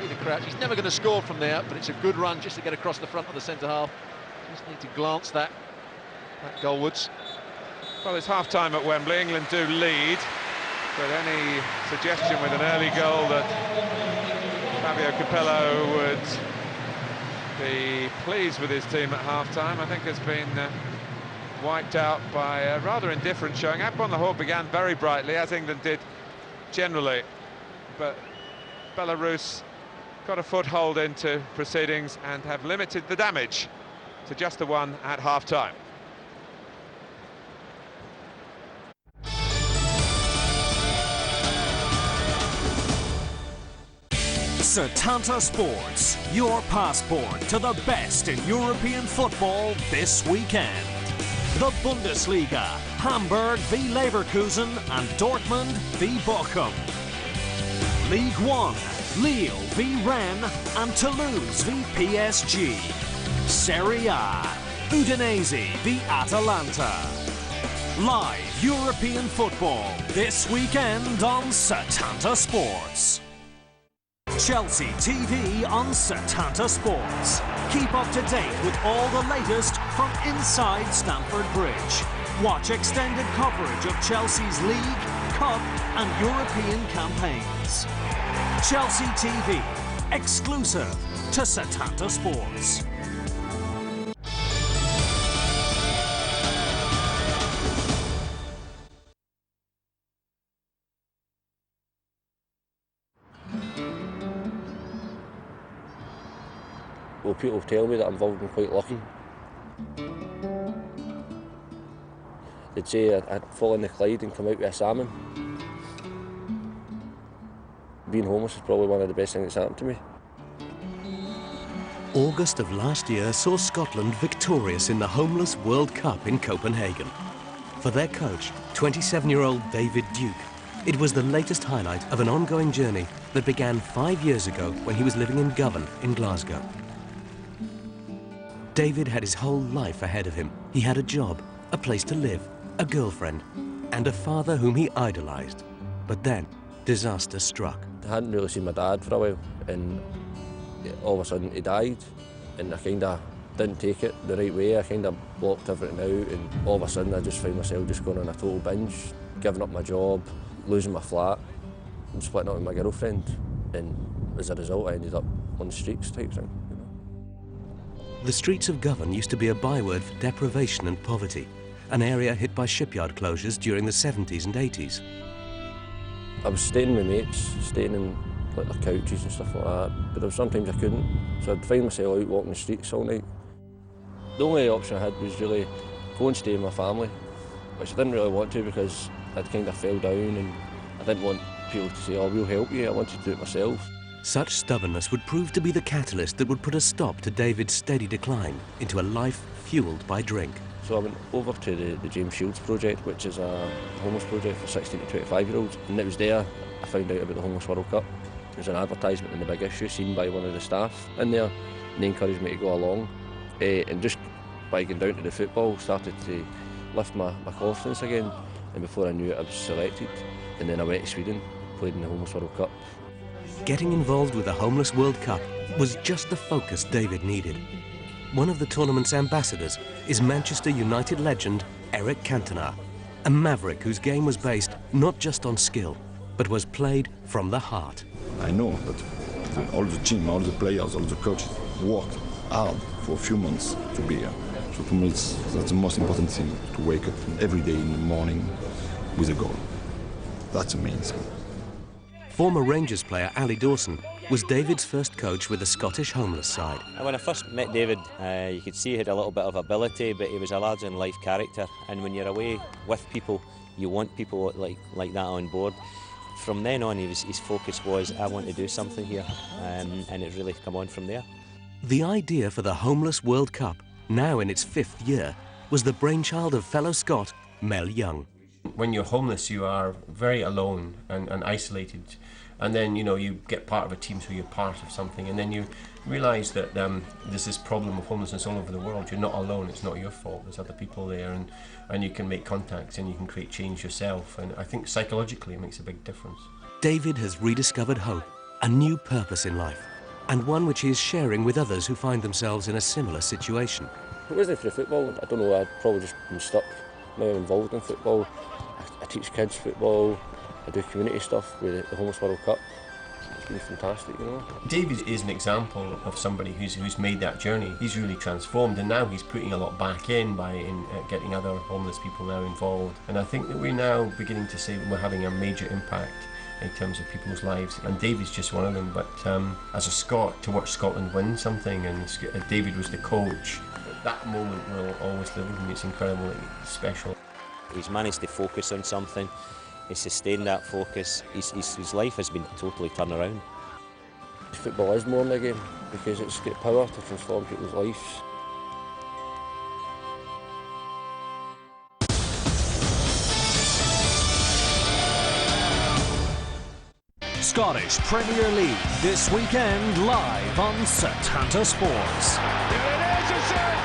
Peter Crouch, he's never going to score from there, but it's a good run just to get across the front of the centre half. Just need to glance that goalwards. Well, it's half-time at Wembley. England do lead, but any suggestion with an early goal that Fabio Capello would be pleased with his team at half-time, I think has been wiped out by a rather indifferent showing. Akbon Lahore began very brightly, as England did generally, but Belarus got a foothold into proceedings and have limited the damage to just the one at half-time. Setata Sports, your passport to the best in European football this weekend. The Bundesliga, Hamburg v Leverkusen and Dortmund v Bochum. League One, Lille v Rennes and Toulouse v PSG. Serie A, Udinese v Atalanta. Live European football this weekend on Setata Sports. Chelsea TV on Setata Sports. Keep up to date with all the latest from inside Stamford Bridge. Watch extended coverage of Chelsea's League, Cup and European campaigns. Chelsea TV, exclusive to Setata Sports. Well, people tell me that I'm involved in quite lucky. They'd say I'd fall in the Clyde and come out with a salmon. Being homeless is probably one of the best things that's happened to me. August of last year saw Scotland victorious in the Homeless World Cup in Copenhagen. For their coach, 27-year-old David Duke, it was the latest highlight of an ongoing journey that began 5 years ago when he was living in Govan in Glasgow. David had his whole life ahead of him. He had a job, a place to live, a girlfriend, and a father whom he idolised. But then, disaster struck. I hadn't really seen my dad for a while, and all of a sudden he died, and I kind of didn't take it the right way. I kind of blocked everything out, and all of a sudden I just found myself just going on a total binge, giving up my job, losing my flat, and splitting up with my girlfriend, and as a result I ended up on the streets type thing. You know? The streets of Govan used to be a byword for deprivation and poverty, an area hit by shipyard closures during the 70s and 80s. I was staying with mates, staying in like their couches and stuff like that, but there was sometimes I couldn't, so I'd find myself out walking the streets all night. The only option I had was really go and stay with my family, which I didn't really want to because I'd kind of fell down and I didn't want people to say, oh, we'll help you. I wanted to do it myself. Such stubbornness would prove to be the catalyst that would put a stop to David's steady decline into a life fuelled by drink. So I went over to the James Shields project, which is a homeless project for 16 to 25-year-olds, and it was there I found out about the Homeless World Cup. There was an advertisement in the big issue seen by one of the staff in there, and they encouraged me to go along. And just by going down to the football, started to lift my confidence again, and before I knew it I was selected. And then I went to Sweden, played in the Homeless World Cup. Getting involved with the Homeless World Cup was just the focus David needed. One of the tournament's ambassadors is Manchester United legend Eric Cantona, a maverick whose game was based not just on skill, but was played from the heart. I know that all the team, all the players, all the coaches worked hard for a few months to be here. So to me, that's the most important thing, to wake up every day in the morning with a goal. That's amazing. Former Rangers player Ali Dawson was David's first coach with the Scottish homeless side. When I first met David, you could see he had a little bit of ability, but he was a larger-than-life character. And when you're away with people, you want people like that on board. From then on, his focus was, I want to do something here, and it really come on from there. The idea for the Homeless World Cup, now in its 5th year, was the brainchild of fellow Scot Mel Young. When you're homeless, you are very alone and isolated, and then you get part of a team, so you're part of something, and then you realise that there's this problem of homelessness all over the world. You're not alone, it's not your fault, there's other people there, and you can make contacts and you can create change yourself, and I think psychologically it makes a big difference. David has rediscovered hope, a new purpose in life, and one which he is sharing with others who find themselves in a similar situation. If it wasn't for football, I don't know, I'd probably just been stuck. Now I'm involved in football. I teach kids football, I do community stuff with the Homeless World Cup. It's been fantastic, David is an example of somebody who's made that journey. He's really transformed, and now he's putting a lot back in by getting other homeless people now involved. And I think that we're now beginning to say that we're having a major impact in terms of people's lives, and David's just one of them. But as a Scot, to watch Scotland win something, and David was the coach, that moment will always live with me. It's incredibly special. He's managed to focus on something, he's sustained that focus, his life has been totally turned around. Football is more than a game because it's got power to transform people's lives. Scottish Premier League this weekend live on Setata Sports. Here it is, it's it!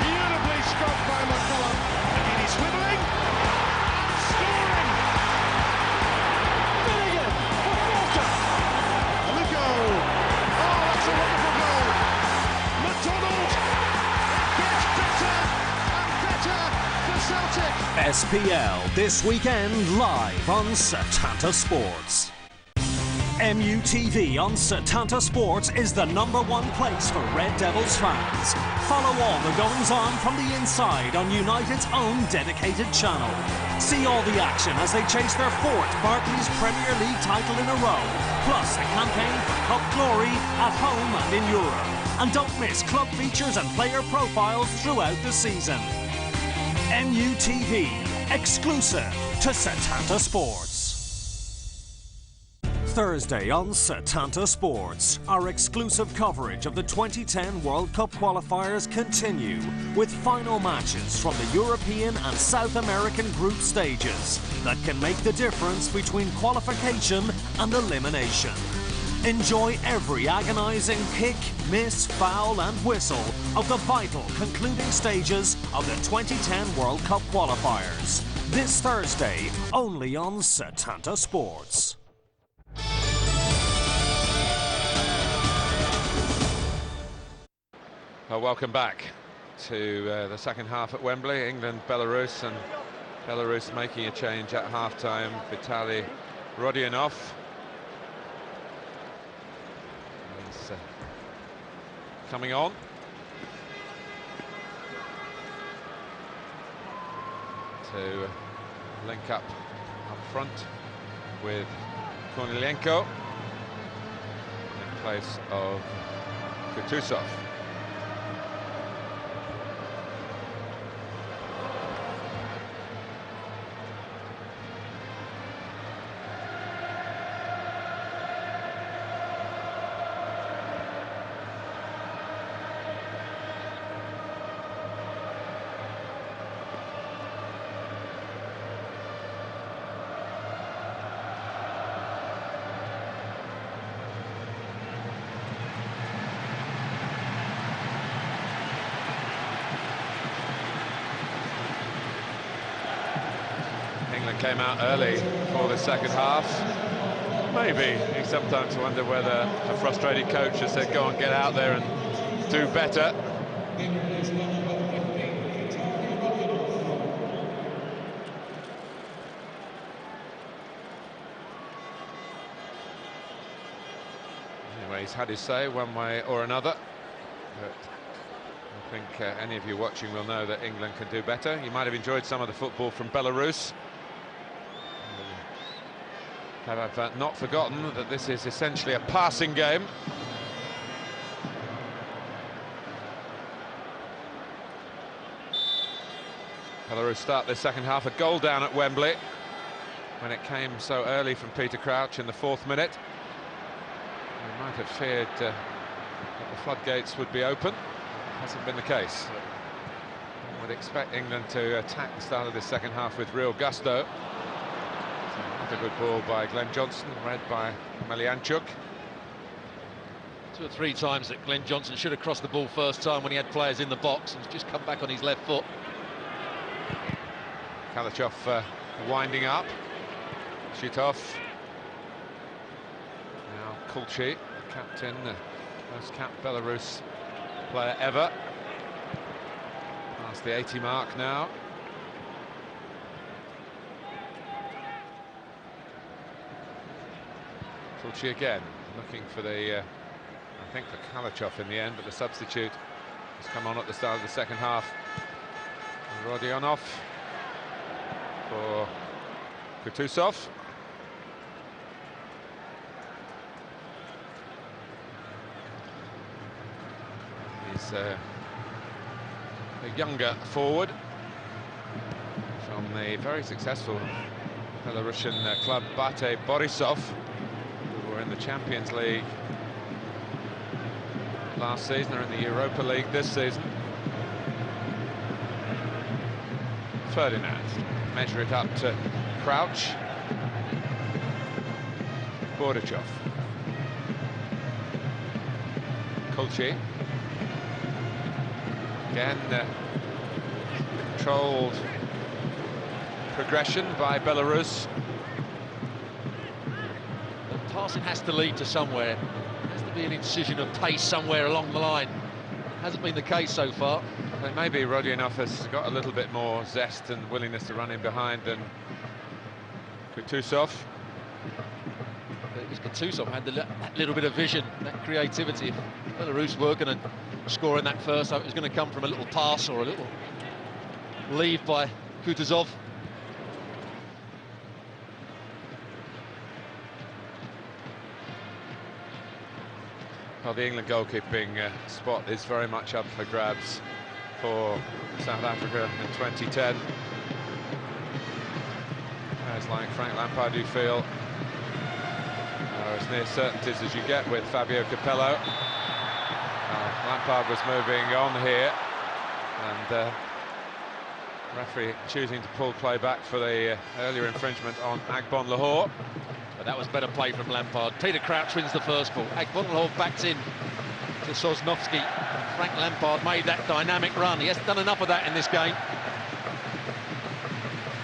Beautifully struck by McCullum. Again, he's swiveling. Scoring! Finnegan for Walker. And the goal. Oh, that's a wonderful goal. McDonald. It gets better and better for Celtic. SPL this weekend live on Setata Sports. MUTV on Setata Sports is the #1 place for Red Devils fans. Follow all the goings-on from the inside on United's own dedicated channel. See all the action as they chase their 4th Barclays Premier League title in a row, plus a campaign for Cup glory at home and in Europe. And don't miss club features and player profiles throughout the season. MUTV, exclusive to Setata Sports. Thursday on Setata Sports, our exclusive coverage of the 2010 World Cup qualifiers continue with final matches from the European and South American group stages that can make the difference between qualification and elimination. Enjoy every agonising kick, miss, foul and whistle of the vital concluding stages of the 2010 World Cup qualifiers. This Thursday, only on Setata Sports. Well, welcome back to the second half at Wembley. England, Belarus, and Belarus making a change at half-time. Vitaly Rodionov. He's coming on. To link up front with Kornilenko in place of Kutuzov. England came out early for the second half. Maybe you sometimes wonder whether a frustrated coach has said, go on, get out there and do better. Anyway, he's had his say one way or another. But I think any of you watching will know that England can do better. You might have enjoyed some of the football from Belarus. Have not forgotten that this is essentially a passing game. Belarus start the second half, a goal down at Wembley when it came so early from Peter Crouch in the 4th minute. We might have feared that the floodgates would be open. Hasn't been the case. One would expect England to attack the start of the second half with real gusto. A good ball by Glenn Johnson, read by Melianchuk. 2 or 3 times that Glenn Johnson should have crossed the ball first time when he had players in the box and just come back on his left foot. Kalachov winding up. Shitov. Now Kulchi, captain, most capped Belarus player ever. Past the 80 mark now. Kulchi again, looking for the, I think for Kalachov in the end, but the substitute has come on at the start of the second half. Rodionov for Kutuzov. He's a younger forward from the very successful Belarusian club Bate Borisov, who were in the Champions League last season. They're in the Europa League this season. Ferdinand, measure it up to Crouch. Bordachov. Kulchi. Again, controlled progression by Belarus. The passing has to lead to somewhere. There has to be an incision of pace somewhere along the line. Hasn't been the case so far. I think maybe Rodionov has got a little bit more zest and willingness to run in behind than Kutuzov. Kutuzov had that little bit of vision, that creativity. If Belarus were going to score in that first, it was going to come from a little pass or a little leave by Kutuzov. Well, the England goalkeeping spot is very much up for grabs for South Africa in 2010. Guys like Frank Lampard who feel as near certainties as you get with Fabio Capello. Lampard was moving on here, and referee choosing to pull play back for the earlier infringement on Agbon Lahore. But that was better play from Lampard. Peter Crouch wins the first ball. Agbon Lahore backs in to Sosnovski. Frank Lampard made that dynamic run. He hasn't done enough of that in this game.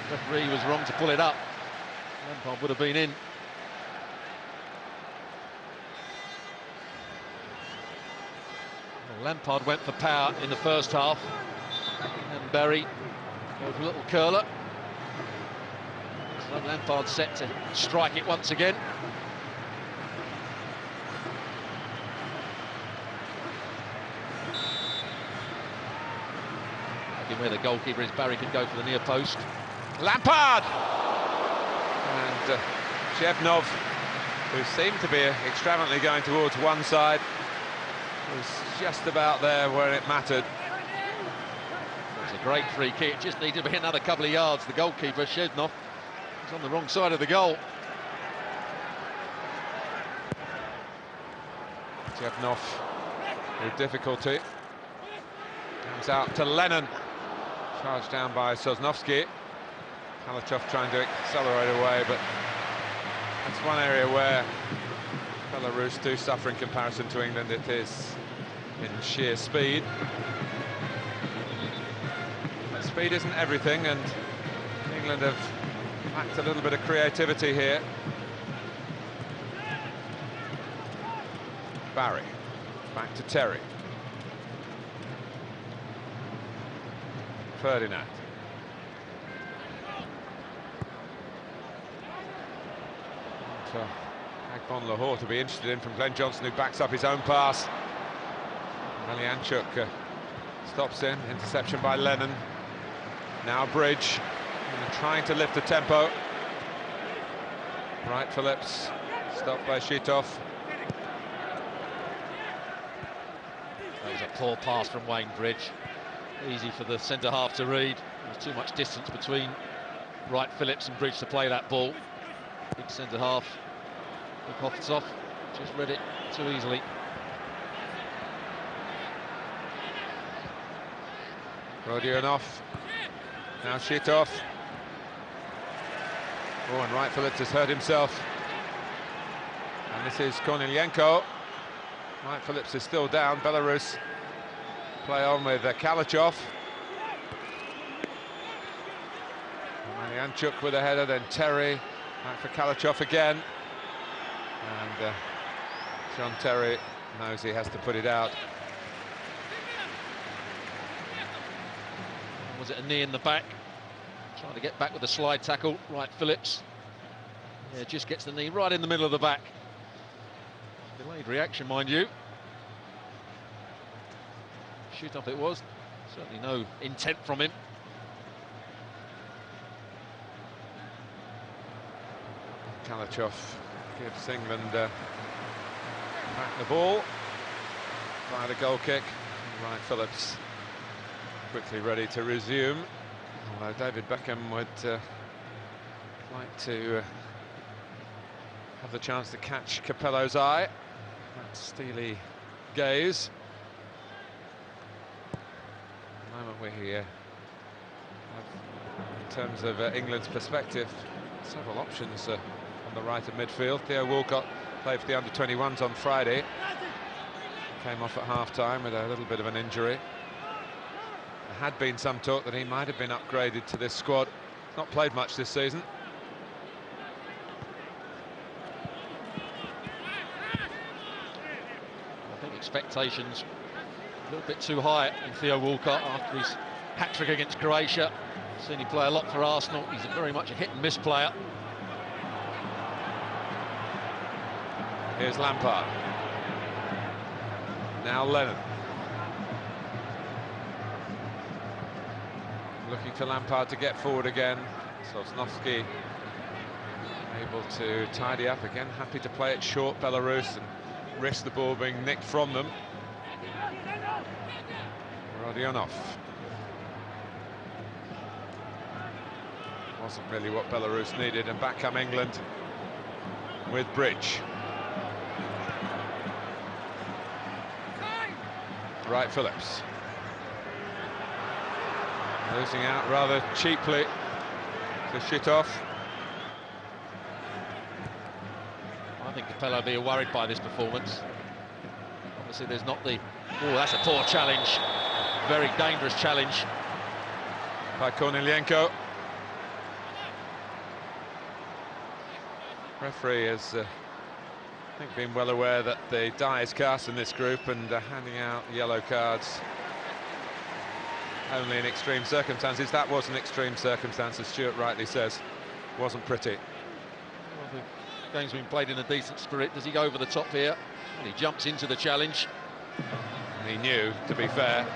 The referee was wrong to pull it up. Lampard would have been in. Well, Lampard went for power in the first half. And Berry goes for a little curler. So Lampard set to strike it once again. Where the goalkeeper is, Barry could go for the near post. Lampard! And Shevnov, who seemed to be extravagantly going towards one side, was just about there where it mattered. It was a great free kick, just needed to be another couple of yards. The goalkeeper, Shevnov, was on the wrong side of the goal. Shevnov with difficulty. Comes out to Lennon. Charged down by Sosnovski. Kalachov trying to accelerate away, but that's one area where Belarus do suffer in comparison to England. It is in sheer speed. But speed isn't everything, and England have lacked a little bit of creativity here. Barry, back to Terry. Ferdinand. For Agbon Lahore to be interested in from Glenn Johnson, who backs up his own pass. Melianchuk stops in, interception by Lennon. Now Bridge, trying to lift the tempo. Wright Phillips, stopped by Shitov. That was a poor pass from Wayne Bridge. Easy for the centre-half to read. There's too much distance between Wright Phillips and Bridge to play that ball. Big centre-half, Bukovtsov, just read it too easily. Rodionov, now Shitov. Oh, and Wright Phillips has hurt himself. And this is Kornilenko. Wright Phillips is still down. Belarus play on with Kalachov. Melianchuk with a header, then Terry. Back for Kalachov again. And John Terry knows he has to put it out. Was it a knee in the back? Trying to get back with a slide tackle. Wright Phillips. Yeah, just gets the knee right in the middle of the back. Delayed reaction, mind you. Shoot off it was. Certainly no intent from him. Kalachov gives England back the ball by the goal kick. Wright Phillips quickly ready to resume. Although David Beckham would like to have the chance to catch Capello's eye. That steely gaze. At the moment we have, in terms of England's perspective, several options on the right of midfield. Theo Walcott played for the under-21s on Friday. Came off at half-time with a little bit of an injury. There had been some talk that he might have been upgraded to this squad. Not played much this season. I think expectations a little bit too high in Theo Walcott after his hat-trick against Croatia. Seen him play a lot for Arsenal. He's very much a hit-and-miss player. Here's Lampard. Now Lennon. Looking for Lampard to get forward again. Sosnovski able to tidy up again. Happy to play it short, Belarus. And risk the ball being nicked from them. Rodionov. Wasn't really what Belarus needed, and back come England with Bridge. Wright Phillips. Losing out rather cheaply to Shitov. I think Capello will be worried by this performance. Obviously there's not the... Oh, that's a poor challenge. Very dangerous challenge. By Kornilenko. Referee has, I think, been well aware that the die is cast in this group, and handing out yellow cards only in extreme circumstances. That was an extreme circumstance, as Stuart rightly says. Wasn't pretty. Well, the game's been played in a decent spirit. Does he go over the top here? And he jumps into the challenge. And he knew, to be fair.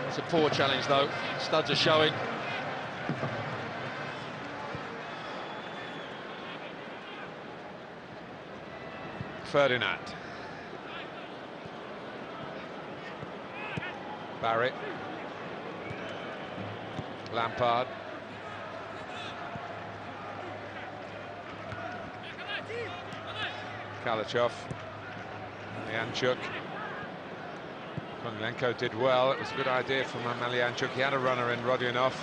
It's a poor challenge, though. Studs are showing. Ferdinand. Barrett. Lampard. Kalachov. Malianchuk. Kornilenko did well. It was a good idea from Malianchuk. He had a runner in Rodionov.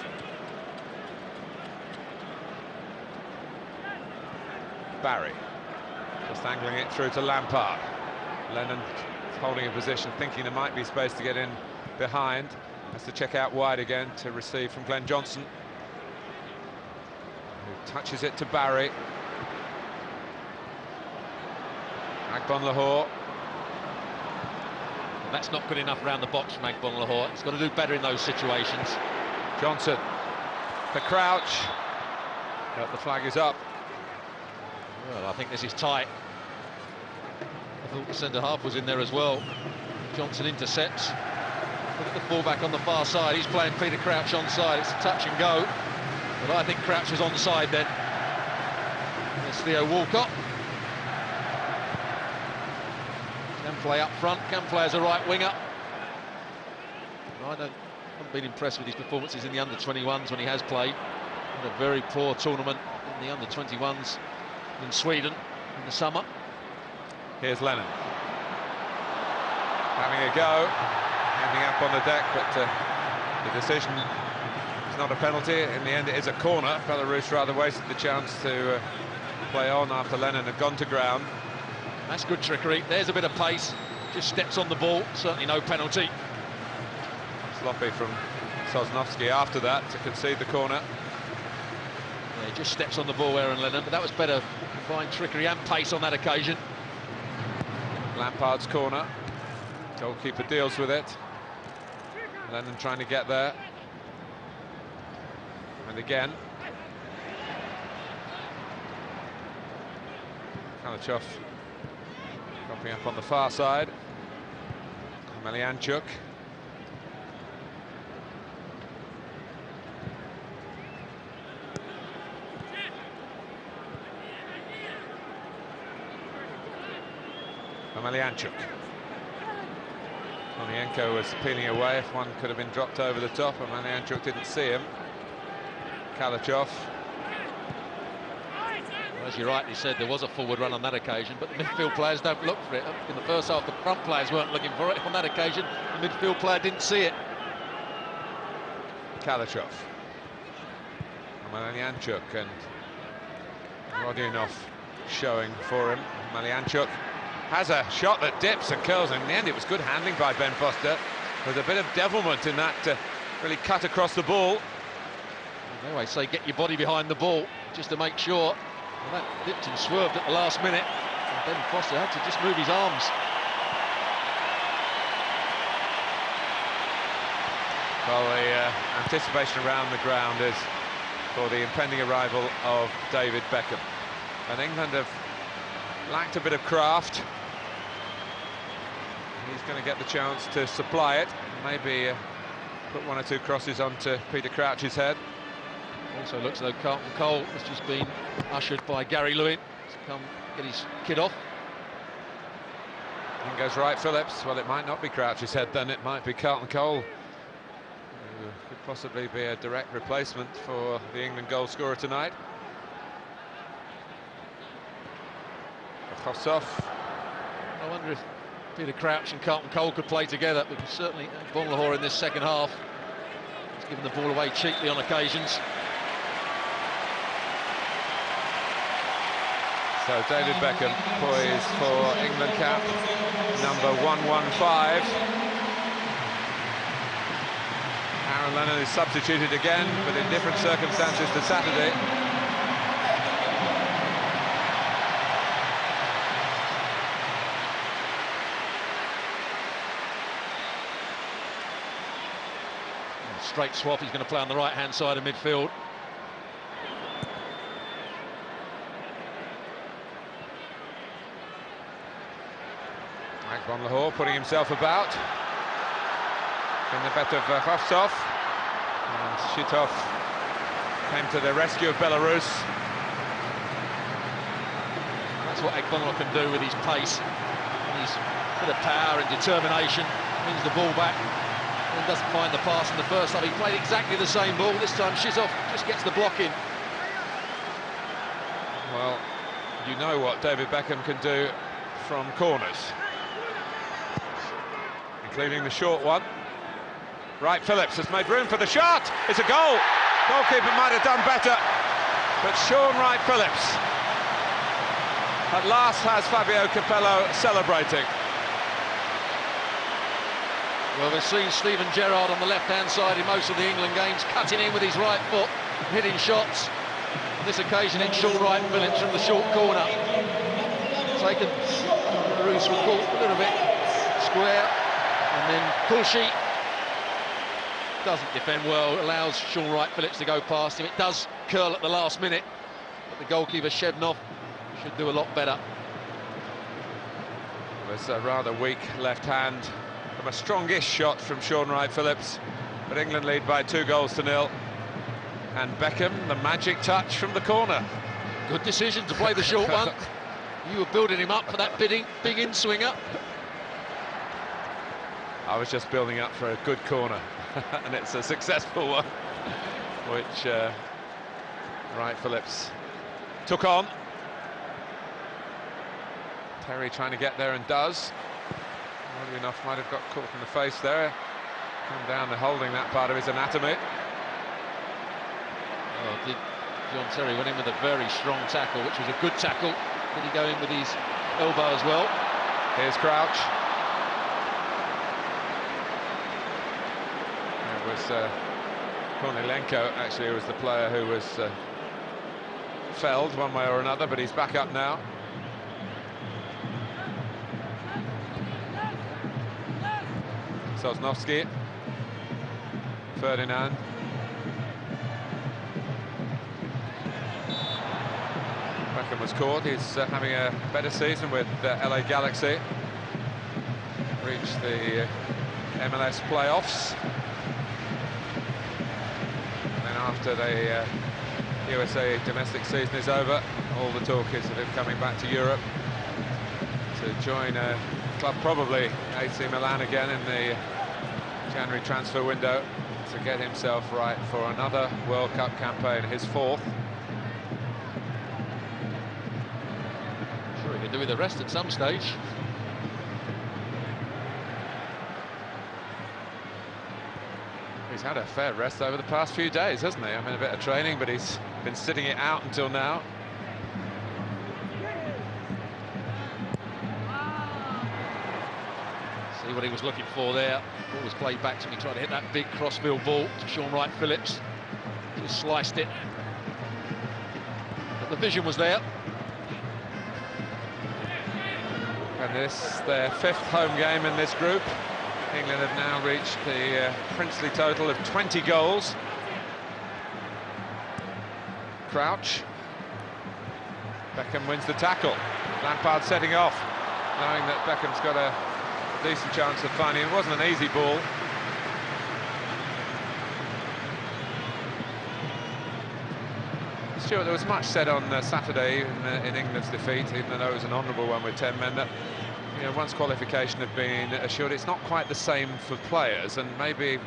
Barry. Just angling it through to Lampard. Lennon holding a position, thinking there might be space to get in behind. Has to check out wide again to receive from Glenn Johnson, who touches it to Barry. Magbon Lahore. That's not good enough around the box from Magbon Lahore. He's got to do better in those situations. Johnson for Crouch. But the flag is up. Well, I think this is tight. I thought the centre-half was in there as well. Johnson intercepts. Look at the full-back on the far side. He's playing Peter Crouch onside. It's a touch and go. But I think Crouch was onside then. There's Theo Walcott. Can play up front, can play as a right winger. I haven't been impressed with his performances in the under-21s when he has played. Had a very poor tournament in the under-21s in Sweden in the summer. Here's Lennon. Having a go, ending up on the deck, but the decision is not a penalty. In the end, it is a corner. Belarus rather wasted the chance to play on after Lennon had gone to ground. That's good trickery. There's a bit of pace. Just steps on the ball. Certainly no penalty. Sloppy from Sosnovsky after that to concede the corner. Yeah, just steps on the ball, Aaron Lennon, but that was better. Fine trickery and pace on that occasion. Lampard's corner. Goalkeeper deals with it. Lennon trying to get there. And again. Kalachov dropping up on the far side. Malianchuk. Malianchuk. Kornilenko was peeling away. If one could have been dropped over the top, and Malianchuk didn't see him. Kalachov. Well, as you rightly said, there was a forward run on that occasion, but the midfield players don't look for it. In the first half, the front players weren't looking for it. On that occasion, the midfield player didn't see it. Kalachov. Malianchuk and Rodionov showing for him. Malianchuk has a shot that dips and curls, and in the end it was good handling by Ben Foster. There's a bit of devilment in that really cut across the ball. They always say get your body behind the ball just to make sure. Well, that dipped and swerved at the last minute, and Ben Foster had to just move his arms. Well, the anticipation around the ground is for the impending arrival of David Beckham, and England have lacked a bit of craft. He's going to get the chance to supply it, maybe put one or two crosses onto Peter Crouch's head. Also looks as though Carlton Cole has just been ushered by Gary Lewin to come get his kid off. In goes Wright Phillips. Well, it might not be Crouch's head then, it might be Carlton Cole, who could possibly be a direct replacement for the England goal scorer tonight. Khosov. I wonder if Peter Crouch and Carlton Cole could play together, because certainly Bonlahor in this second half has given the ball away cheaply on occasions. So David Beckham poised for England cap number 115. Aaron Lennon is substituted again, but in different circumstances to Saturday. Straight swap, he's going to play on the right-hand side of midfield. Bonlahor putting himself about in the bet of Khosov, and Shitov came to the rescue of Belarus. That's what Bonlahor can do with his pace, his bit of power and determination. Wins the ball back and doesn't find the pass in the first half. He played exactly the same ball. This time Shitov just gets the block in. Well, you know what David Beckham can do from corners, including the short one. Wright Phillips has made room for the shot. It's a goal. Goalkeeper might have done better, but Sean Wright Phillips at last has Fabio Capello celebrating. Well, we've seen Steven Gerrard on the left-hand side in most of the England games, cutting in with his right foot, hitting shots. On this occasion, it's Sean Wright Phillips from the short corner. Taken Belarus from caught a little bit square, and then Kulshi doesn't defend well, allows Sean Wright Phillips to go past him. It does curl at the last minute, but the goalkeeper Shevnov should do a lot better. It was a rather weak left hand from a strongish shot from Sean Wright Phillips, but England lead by 2-0. And Beckham, the magic touch from the corner. Good decision to play the short one. You were building him up for that big in-swinger. I was just building up for a good corner, and it's a successful one, which Wright Phillips took on. Terry trying to get there and does. Oddly enough, might have got caught in the face there. Come down to holding that part of his anatomy. Oh, did John Terry went in with a very strong tackle, which was a good tackle. Did he go in with his elbow as well? Here's Crouch. It was Kornilenko, actually, who was the player who was felled one way or another, but he's back up now. Sosnovsky, Ferdinand. Beckham was caught. He's having a better season with LA Galaxy. Reached the MLS playoffs. And then after the USA domestic season is over, all the talk is of him coming back to Europe to join a club, probably AC Milan again in the January transfer window, to get himself right for another World Cup campaign, his 4th. Sure he could do with the rest at some stage. He's had a fair rest over the past few days, hasn't he? I mean, a bit of training, but he's been sitting it out until now. See what he was looking for there. Ball was played back to me, trying to hit that big crossfield ball to Sean Wright Phillips. Just sliced it. But the vision was there. And this, their 5th home game in this group. England have now reached the princely total of 20 goals. Crouch. Beckham wins the tackle. Lampard setting off, knowing that Beckham's got a decent chance of finding it. It wasn't an easy ball. Stuart, there was much said on Saturday in England's defeat, even though it was an honourable one with 10 men, that you know, once qualification had been assured, it's not quite the same for players, and maybe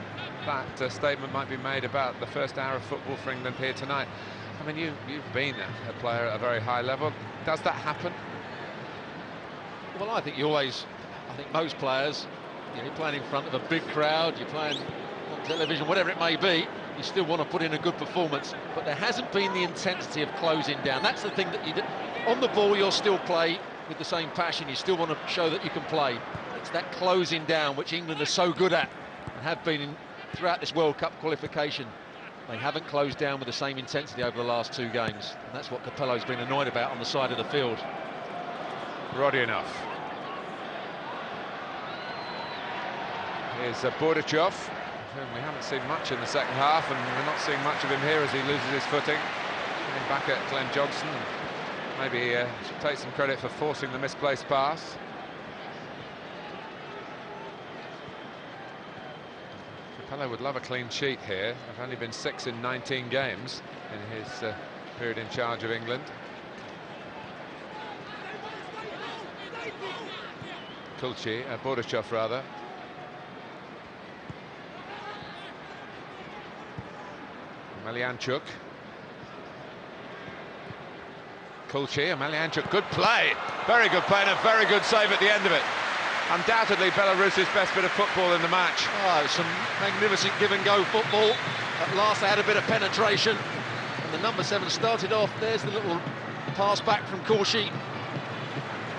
that statement might be made about the first hour of football for England here tonight. I mean, you've been a player at a very high level. Does that happen? Well, I think most players, you know, you're playing in front of a big crowd, you're playing on television, whatever it may be, you still want to put in a good performance, but there hasn't been the intensity of closing down. That's the thing that you do. On the ball, you'll still play with the same passion, you still want to show that you can play. It's that closing down which England are so good at and have been throughout this World Cup qualification. They haven't closed down with the same intensity over the last 2 games, and that's what Capello's been annoyed about on the side of the field. Rodionov. Here's Bordachov, whom we haven't seen much in the second half, and we're not seeing much of him here as he loses his footing. Getting back at Glenn Johnson. Maybe should take some credit for forcing the misplaced pass. Capello would love a clean sheet here. They've only been 6 in 19 games in his period in charge of England. Bordachov rather. Melianchuk. Melianchuk, good play. Very good play and a very good save at the end of it. Undoubtedly Belarus's best bit of football in the match. Oh, some magnificent give-and-go football. At last they had a bit of penetration. And the number 7 started off. There's the little pass back from Korshi.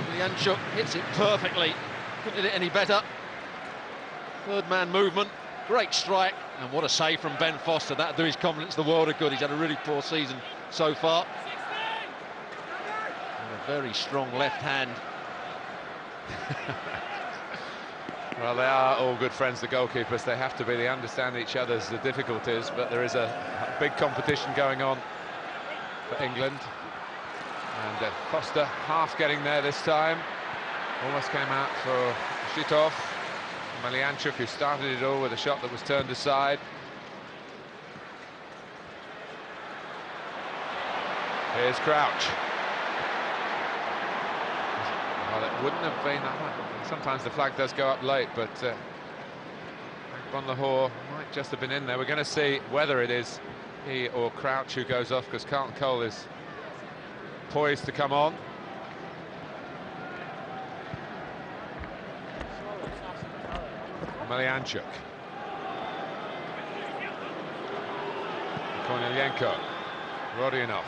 Melianchuk hits it perfectly. Couldn't hit it any better. Third man movement. Great strike. And what a save from Ben Foster. That'll do his confidence the world of good. He's had a really poor season so far. And a very strong left hand. Well, they are all good friends, the goalkeepers. They have to be. They understand each other's difficulties, but there is a big competition going on for England. And Foster half getting there this time. Almost came out for Shitov. Melianchuk, who started it all with a shot that was turned aside. Here's Crouch. Well, it wouldn't have been that much. Sometimes the flag does go up late, but Von Lahore might just have been in there. We're going to see whether it is he or Crouch who goes off, because Carlton Cole is poised to come on. Melianchuk. Korniyenko. Rodionov.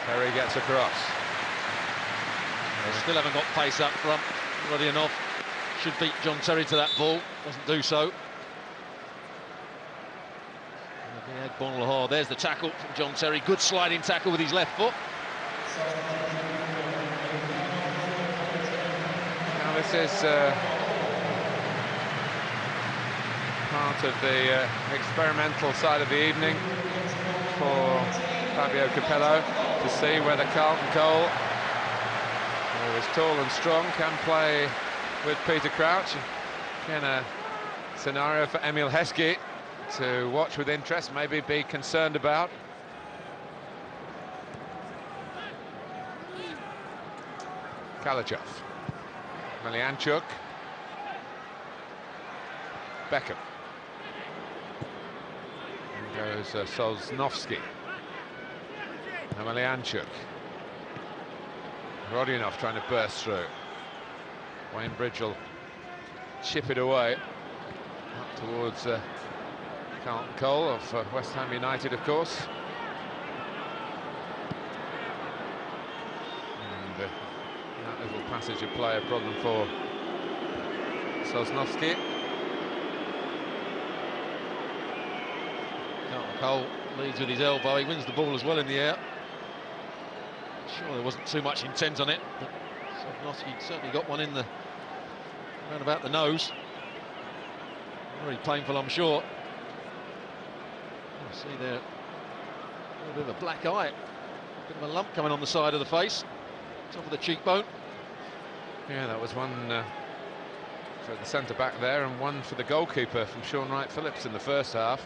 Terry gets across. They still haven't got pace up front. Rodionov should beat John Terry to that ball. Doesn't do so. Bon Lahore. There's the tackle from John Terry. Good sliding tackle with his left foot. Now this is part of the experimental side of the evening for Fabio Capello, to see whether Carlton Cole, who is tall and strong, can play with Peter Crouch. Again, a scenario for Emil Heskey to watch with interest, maybe be concerned about. Kalachov. Melianchuk. Beckham. And goes Sosnovsky. Melianchuk. Rodionov trying to burst through. Wayne Bridge will chip it away up towards Carlton Cole of West Ham United, of course. And that little passage of play a problem for Sosnovsky. Carlton Cole leads with his elbow. He wins the ball as well in the air. Sure, there wasn't too much intent on it, but Sosnovsky certainly got one in the round about the nose. Very painful, I'm sure. You see there a bit of a black eye, a bit of a lump coming on the side of the face, top of the cheekbone. Yeah, that was one for the centre back there, and one for the goalkeeper from Sean Wright Phillips in the first half.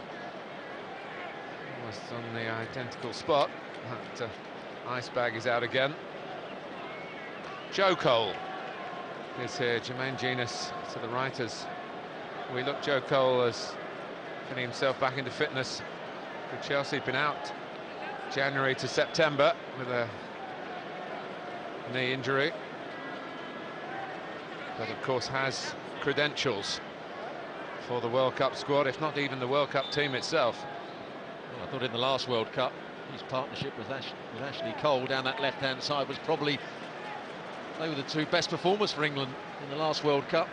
Almost on the identical spot. That ice bag is out again. Joe Cole. is here. Jermaine Genius to the right as we look. Joe Cole as getting himself back into fitness for Chelsea. Been out January to September with a knee injury, but of course has credentials for the World Cup squad, if not even the World Cup team itself. Well, I thought in the last World Cup his partnership with Ashley Cole down that left-hand side was probably, they were the two best performers for England in the last World Cup.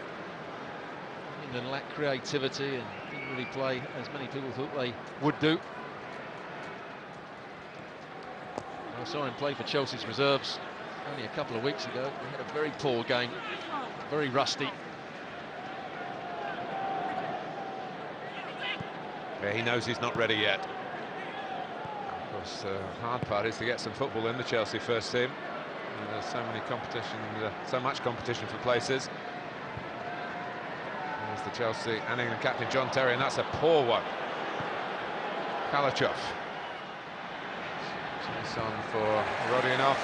England lacked creativity and didn't really play as many people thought they would do. I saw him play for Chelsea's reserves only a couple of weeks ago. He had a very poor game, very rusty. Yeah, he knows he's not ready yet. Of course, the hard part is to get some football in the Chelsea first team. And there's so many competition, so much competition for places. There's the Chelsea and England captain John Terry, and that's a poor one. Kalachov. Chase on for Rodionov.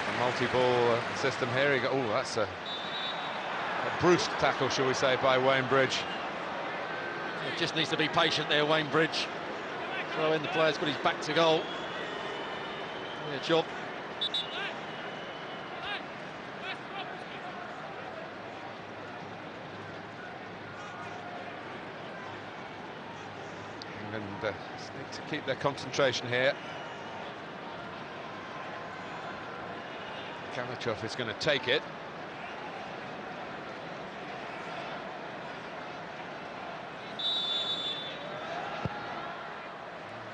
A multi-ball system here. He got, oh, that's a brusque tackle, shall we say, by Wayne Bridge. It just needs to be patient there, Wayne Bridge. Throw in, the player's got his back to goal. Yeah, job. England need to keep their concentration here. Kalachov is going to take it.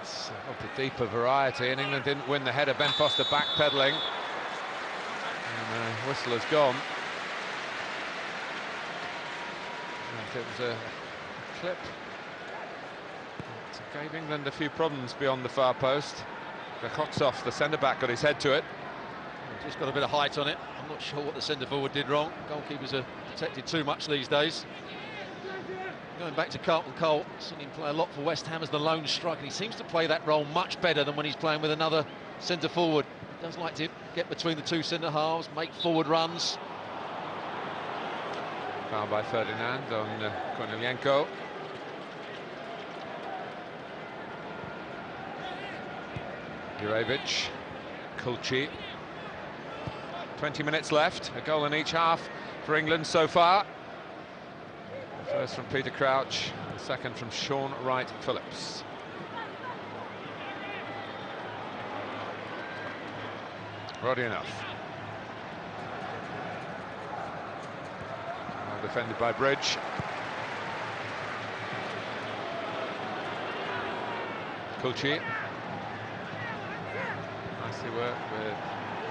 It's of the deeper variety, and England didn't win the header. Ben Foster backpedaling, and the whistle has gone. And it was a clip. It gave England a few problems beyond the far post. Kotsov, the centre-back, got his head to it. Just got a bit of height on it. I'm not sure what the centre-forward did wrong. Goalkeepers are protected too much these days. Going back to Carlton Cole, seen him play a lot for West Ham as the lone striker. He seems to play that role much better than when he's playing with another centre-forward. He does like to get between the two centre-halves, make forward runs. Foul by Ferdinand on Kornilenko. Jurevich, Kulchi. 20 minutes left, a goal in each half for England so far. First from Peter Crouch, the second from Sean Wright-Phillips. Rodionov. Well defended by Bridge. Kulchi. Nicely worked with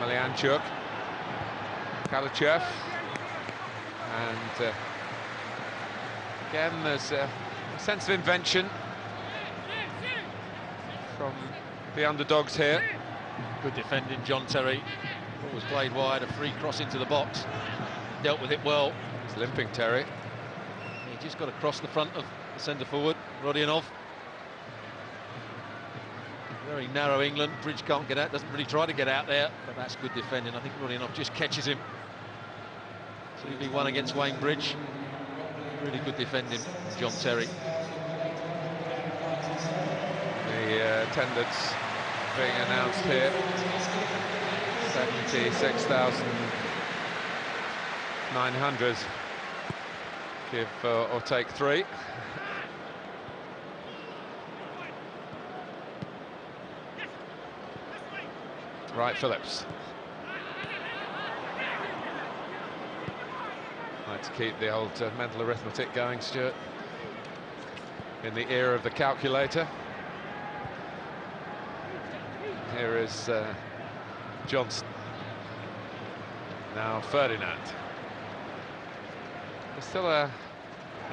Malianchuk. Kalachov, and again there's a sense of invention from the underdogs here. Good defending, John Terry. Ball was played wide, a free cross into the box. Dealt with it well. He's limping, Terry. He just got across the front of the centre forward, Rodionov. Very narrow England. Bridge can't get out, doesn't really try to get out there, but that's good defending. I think Rodionov just catches him. 2v1 against Wayne Bridge. Really good defending, John Terry. The attendance being announced here. 76,900. Give or take 3. Wright-Phillips. Like to keep the old mental arithmetic going, Stuart. In the era of the calculator. Here is Johnson. Now Ferdinand. There's still a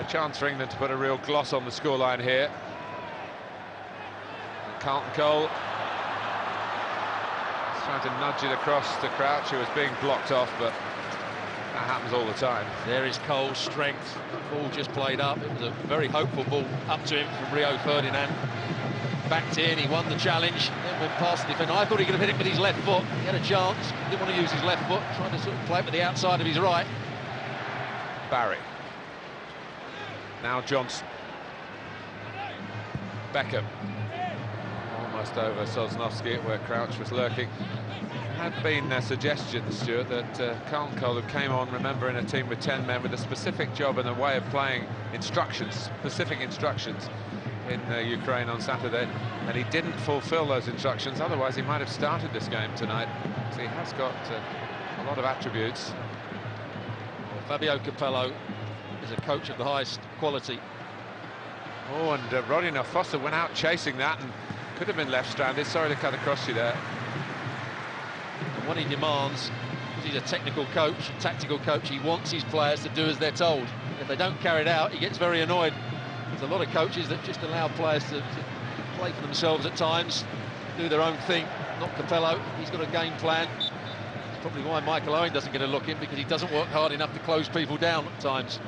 chance for England to put a real gloss on the scoreline here. Carlton Cole trying to nudge it across to Crouch, who was being blocked off, but that happens all the time. There is Cole's strength. The ball just played up. It was a very hopeful ball up to him from Rio Ferdinand. backed in, he won the challenge, then went past the defender. I thought he could have hit it with his left foot. He had a chance, didn't want to use his left foot, trying to sort of play it with the outside of his right. Barry. Now Johnson. Beckham. Almost over Sosnowski, where Crouch was lurking. There had been suggestions, Stuart, that Carlton Cole, who came on, remember, in a team with 10 men with a specific job and a way of playing, specific instructions in Ukraine on Saturday, and he didn't fulfil those instructions. Otherwise he might have started this game tonight. So he has got a lot of attributes. Well, Fabio Capello is a coach of the highest quality. Oh, and Roddy Foster went out chasing that and could have been left stranded. Sorry to cut across you there. And what he demands, because he's a technical coach, a tactical coach, he wants his players to do as they're told. If they don't carry it out, he gets very annoyed. There's a lot of coaches that just allow players to play for themselves at times, do their own thing. Not Capello, he's got a game plan. That's probably why Michael Owen doesn't get a look in, because he doesn't work hard enough to close people down at times.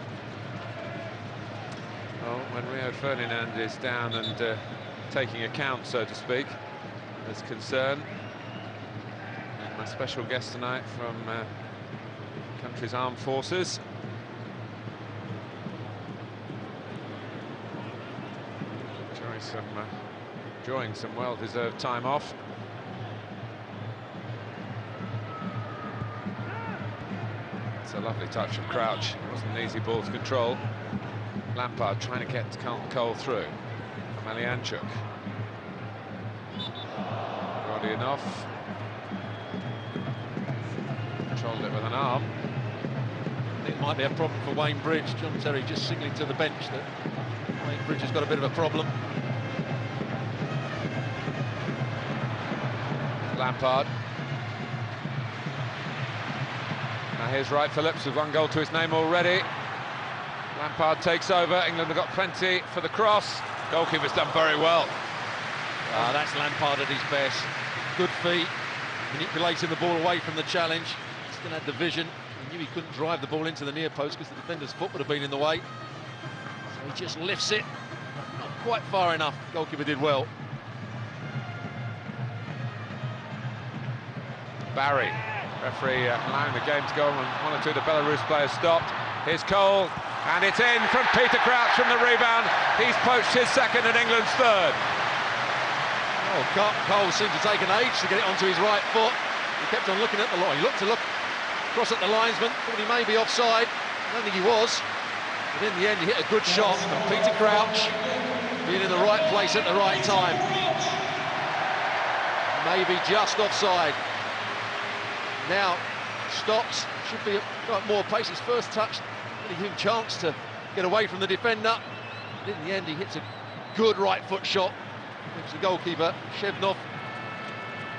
Well, when Rio Ferdinand is down and taking account, so to speak, there's concern. And my special guest tonight from country's armed forces. Enjoying some well-deserved time off. It's a lovely touch from Crouch. It wasn't an easy ball to control. Lampard trying to get Carlton Cole through. Malianchuk. Roddy enough. Controlled it with an arm. It might be a problem for Wayne Bridge. John Terry just signalling to the bench that Wayne Bridge has got a bit of a problem. Lampard. Now here's Wright Phillips with one goal to his name already. Lampard takes over. England have got plenty for the cross. Goalkeeper's done very well. That's Lampard at his best. Good feet, manipulating the ball away from the challenge. Still had the vision. He knew he couldn't drive the ball into the near post because the defender's foot would have been in the way. So he just lifts it. Not quite far enough. Goalkeeper did well. Barry, referee allowing the game to go on, and one or two of the Belarus players stopped. Here's Cole, and it's in from Peter Crouch from the rebound. He's poached his second and England's third. Oh, Cole seemed to take an age to get it onto his right foot. He kept on looking at the line. He looked across at the linesman, thought he may be offside. I don't think he was. But in the end, he hit a good shot from Peter Crouch, being in the right place at the right time. Maybe just offside. Now stops, should be got more pace. His first touch really gave him a chance to get away from the defender. But in the end, he hits a good right foot shot, which the goalkeeper Shevnov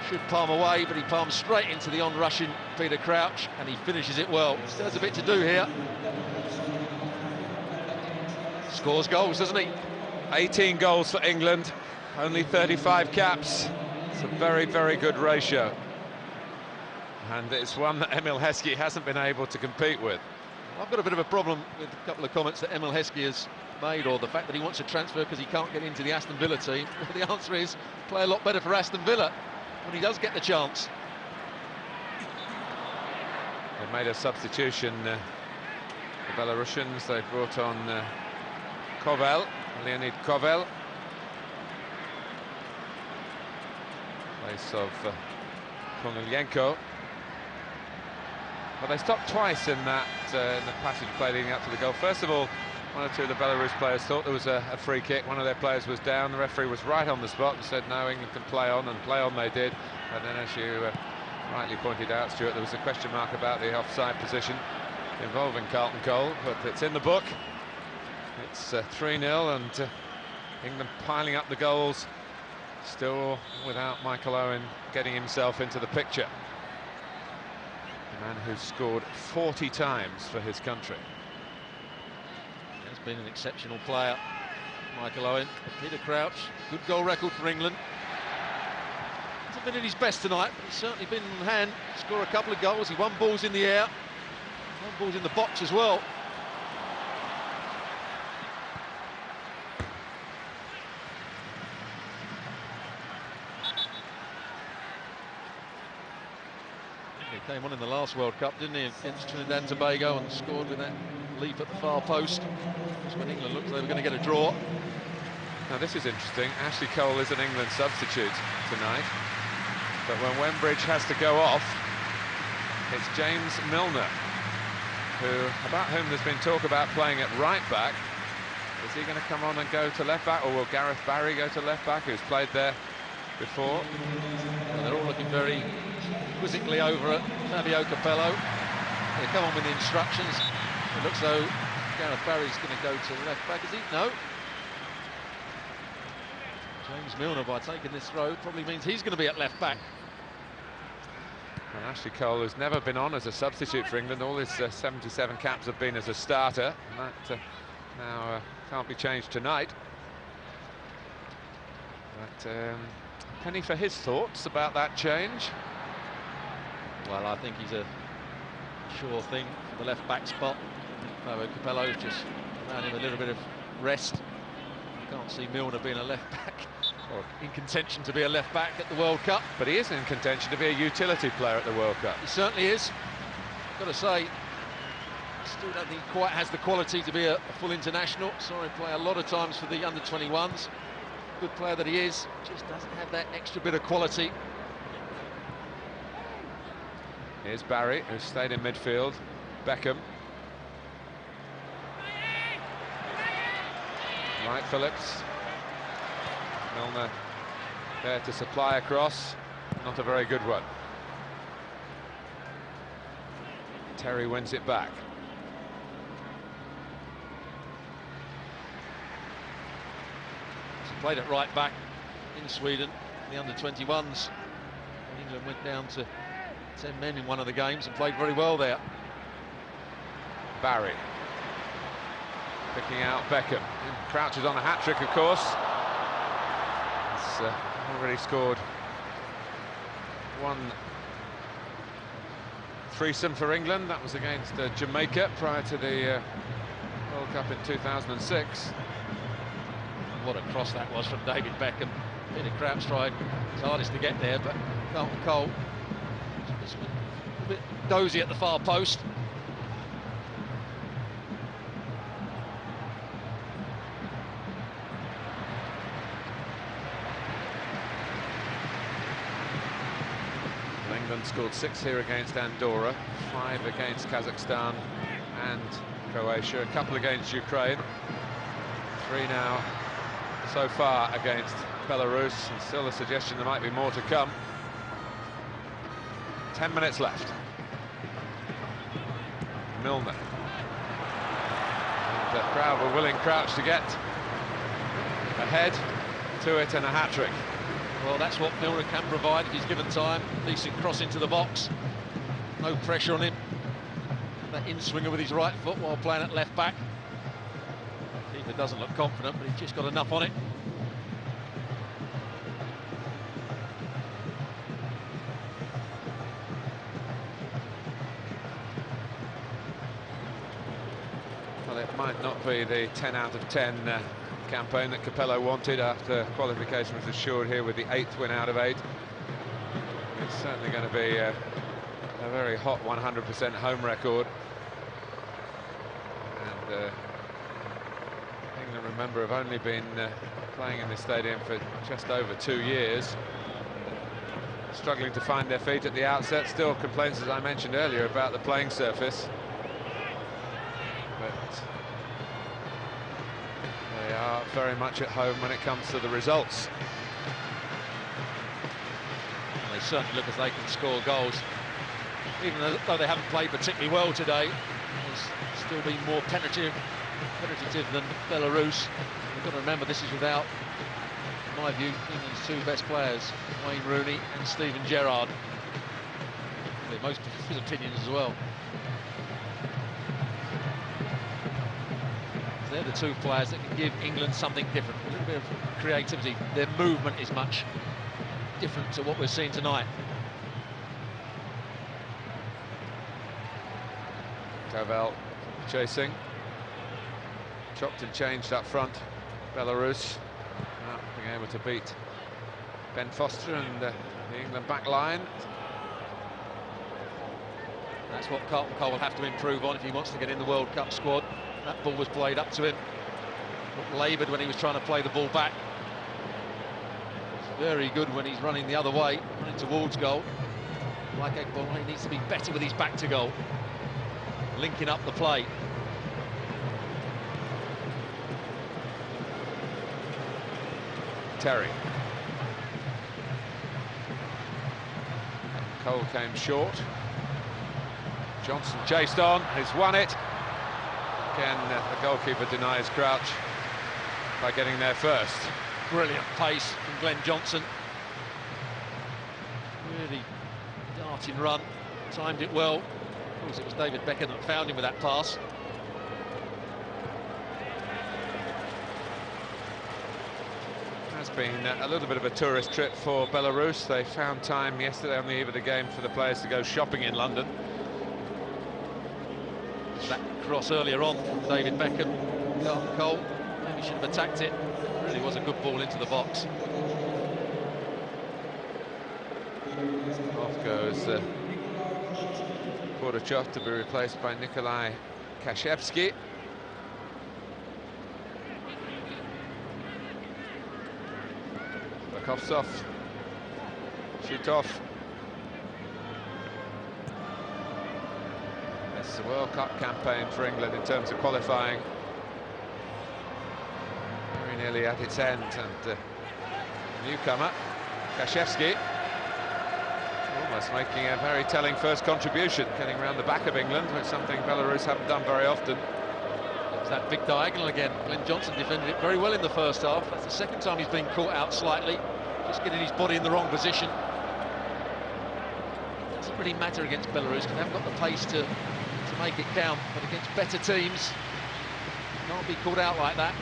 should palm away, but he palms straight into the on-rushing Peter Crouch, and he finishes it well. Still has a bit to do here. Scores goals, doesn't he? 18 goals for England, only 35 caps. It's a very, very good ratio. And it's one that Emil Heskey hasn't been able to compete with. I've got a bit of a problem with a couple of comments that Emil Heskey has made, or the fact that he wants to transfer because he can't get into the Aston Villa team. Well, the answer is play a lot better for Aston Villa when he does get the chance. They've made a substitution, the Belarusians. They've brought on Kovel, Leonid Kovel, place of Kornilenko. But they stopped twice in that in the passage play leading up to the goal. First of all, one or two of the Belarus players thought there was a free kick. One of their players was down. The referee was right on the spot and said, no, England can play on, and play on they did. But then, as you rightly pointed out, Stuart, there was a question mark about the offside position involving Carlton Cole, but it's in the book. It's 3-0, and England piling up the goals, still without Michael Owen getting himself into the picture. The man who's scored 40 times for his country. He's been an exceptional player, Michael Owen. Peter Crouch, good goal record for England. Hasn't been at his best tonight, but he's certainly been in hand to score a couple of goals. He won balls in the air, won balls in the box as well. came on in the last World Cup, didn't he, against Trinidad and Tobago, and scored with that leap at the far post. Just when England looked like they were going to get a draw. Now this is interesting. Ashley Cole is an England substitute tonight, but when Wembridge has to go off, it's James Milner, about whom there's been talk about playing at right back. Is he going to come on and go to left back, or will Gareth Barry go to left back, who's played there before? Well, they're all looking very quizzically over at Fabio Capello. They come on with the instructions. It looks though Gareth Barry's going to go to left back. Is he? No. James Milner, by taking this throw, probably means he's going to be at left back. And Ashley Cole has never been on as a substitute for England. All his 77 caps have been as a starter. And that now can't be changed tonight. But Penny for his thoughts about that change. Well, I think he's a sure thing for the left back spot. Fabio Capello's just allowed him a little bit of rest. You can't see Milner being a left back, or in contention to be a left back at the World Cup. But he is in contention to be a utility player at the World Cup. He certainly is. Got to say, still don't think he quite has the quality to be a full international. Saw him play a lot of times for the under-21s. Good player that he is, just doesn't have that extra bit of quality. Here's Barry, who stayed in midfield. Beckham. Wright Phillips. Milner there to supply across. Not a very good one. Terry wins it back. He played at right back in Sweden, the under-21s. England went down to 10 men in one of the games and played very well there. Barry picking out Beckham. Crouches on a hat-trick, of course. He's already scored one threesome for England. That was against Jamaica prior to the World Cup in 2006. What a cross that was from David Beckham. Peter Crouch tried his hardest to get there, but Carlton Cole just a bit dozy at the far post. England scored 6 here against Andorra, 5 against Kazakhstan and Croatia, a couple against Ukraine, 3 now so far against Belarus, and still a suggestion there might be more to come. 10 minutes left. Milner. And the crowd were willing Crouch to get ahead to it, and a hat-trick. Well, that's what Milner can provide if he's given time. Decent cross into the box. No pressure on him. That in-swinger with his right foot while playing at left back. Keeper doesn't look confident, but he's just got enough on it. Well, it might not be the 10 out of 10 campaign that Capello wanted after qualification was assured here with the 8th win out of 8. It's certainly going to be a very hot 100% home record. And England, remember, have only been playing in this stadium for just over 2 years. Struggling to find their feet at the outset. Still complaints, as I mentioned earlier, about the playing surface. But they are very much at home when it comes to the results. They certainly look as they can score goals. Even though they haven't played particularly well today, they've still been more penetrative than Belarus. You've got to remember this is without, in my view, England's 2 best players, Wayne Rooney and Steven Gerrard. Most of his opinions as well. They're the 2 players that can give England something different, a little bit of creativity. Their movement is much different to what we're seeing tonight. Cavell chasing. Chopped and changed up front. Belarus not being able to beat Ben Foster and the England back line. That's what Carlton Cole will have to improve on if he wants to get in the World Cup squad. That ball was played up to him. Looked laboured when he was trying to play the ball back. It's very good when he's running the other way, running towards goal. Like Eggball, he needs to be better with his back to goal, linking up the play. Terry. Cole came short. Johnson chased on, he's won it. Again, the goalkeeper denies Crouch by getting there first. Brilliant pace from Glenn Johnson. Really darting run, timed it well. Of course, it was David Beckham that found him with that pass. It's been a little bit of a tourist trip for Belarus. They found time yesterday on the eve of the game for the players to go shopping in London. That cross earlier on from David Beckham, Carlton Cole, maybe should have attacked it. It really was a good ball into the box. Off goes Kordachov to be replaced by Nikolai Kashevsky. Kovsov, Shitov. It's a World Cup campaign for England in terms of qualifying. Very nearly at its end, and newcomer, Kashevsky, almost making a very telling first contribution, getting around the back of England, which is something Belarus haven't done very often. It's that big diagonal again. Glenn Johnson defended it very well in the first half. That's the second time he's been caught out slightly, just getting his body in the wrong position. It doesn't really matter against Belarus because they haven't got the pace to make it count, but against better teams, you can't be caught out like that.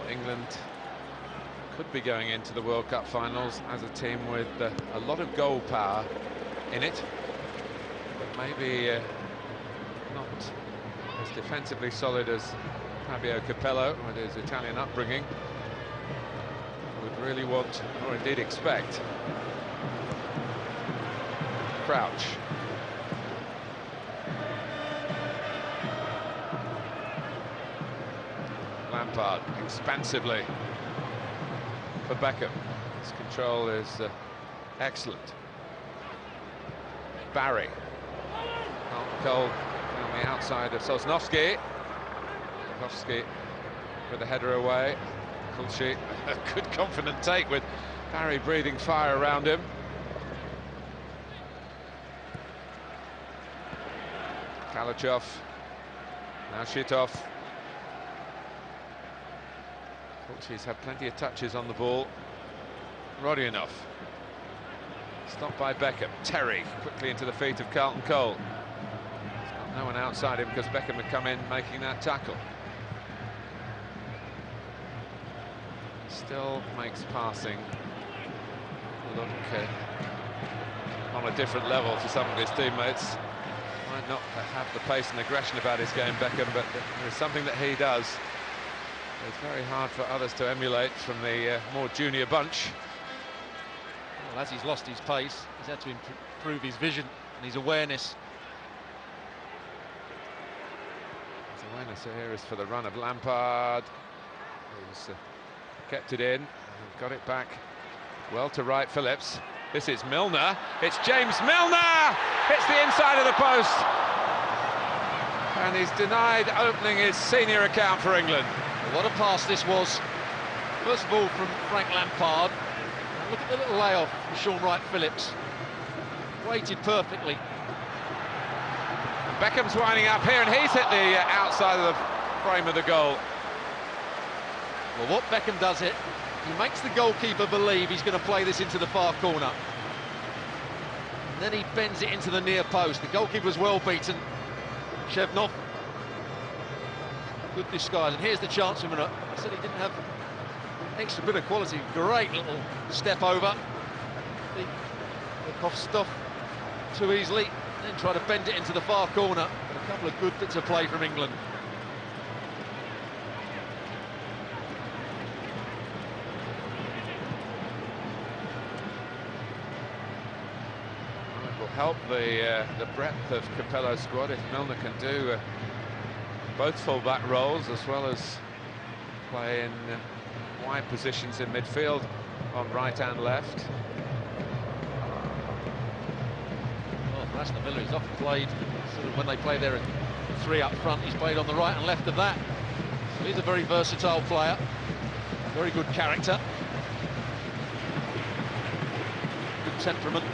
England could be going into the World Cup finals as a team with a lot of goal power in it, but maybe not as defensively solid as Fabio Capello with his Italian upbringing would really want, or indeed expect. Crouch. Lampard expansively for Beckham. His control is excellent. Barry. Cole on the outside of Sosnovsky. Sosnovsky with the header away. Kulchi, a good confident take with Barry breathing fire around him. Kalachov. Now Shitov. He's had plenty of touches on the ball. Rodionov. Stopped by Beckham. Terry quickly into the feet of Carlton Cole. No one outside him because Beckham had come in making that tackle. Still makes passing look on a different level to some of his teammates. Might not have the pace and aggression about his game, Beckham, but there's something that he does. It's very hard for others to emulate from the more junior bunch. Well, as he's lost his pace, he's had to improve his vision and his awareness. His awareness here is for the run of Lampard, who's kept it in, got it back well to right Phillips. This is Milner. It's James Milner! Hits the inside of the post. And he's denied opening his senior account for England. What a pass this was. First of all from Frank Lampard. And look at the little layoff from Sean Wright-Phillips. Waited perfectly. And Beckham's winding up here and he's hit the outside of the frame of the goal. Well, what Beckham does it, he makes the goalkeeper believe he's going to play this into the far corner. And then he bends it into the near post. The goalkeeper was well beaten. Shevnov. Good disguise, and here's the chance for him. I said he didn't have an extra bit of quality. Great little step over. The Kostov too easily. then try to bend it into the far corner. But a couple of good bits of play from England. It will help the breadth of Capello's squad if Milner can do both full-back roles as well as play in wide positions in midfield on right and left. Well, Aston Villa, he's often played sort of when they play their three up front, he's played on the right and left of that. So he's a very versatile player, very good character, good temperament.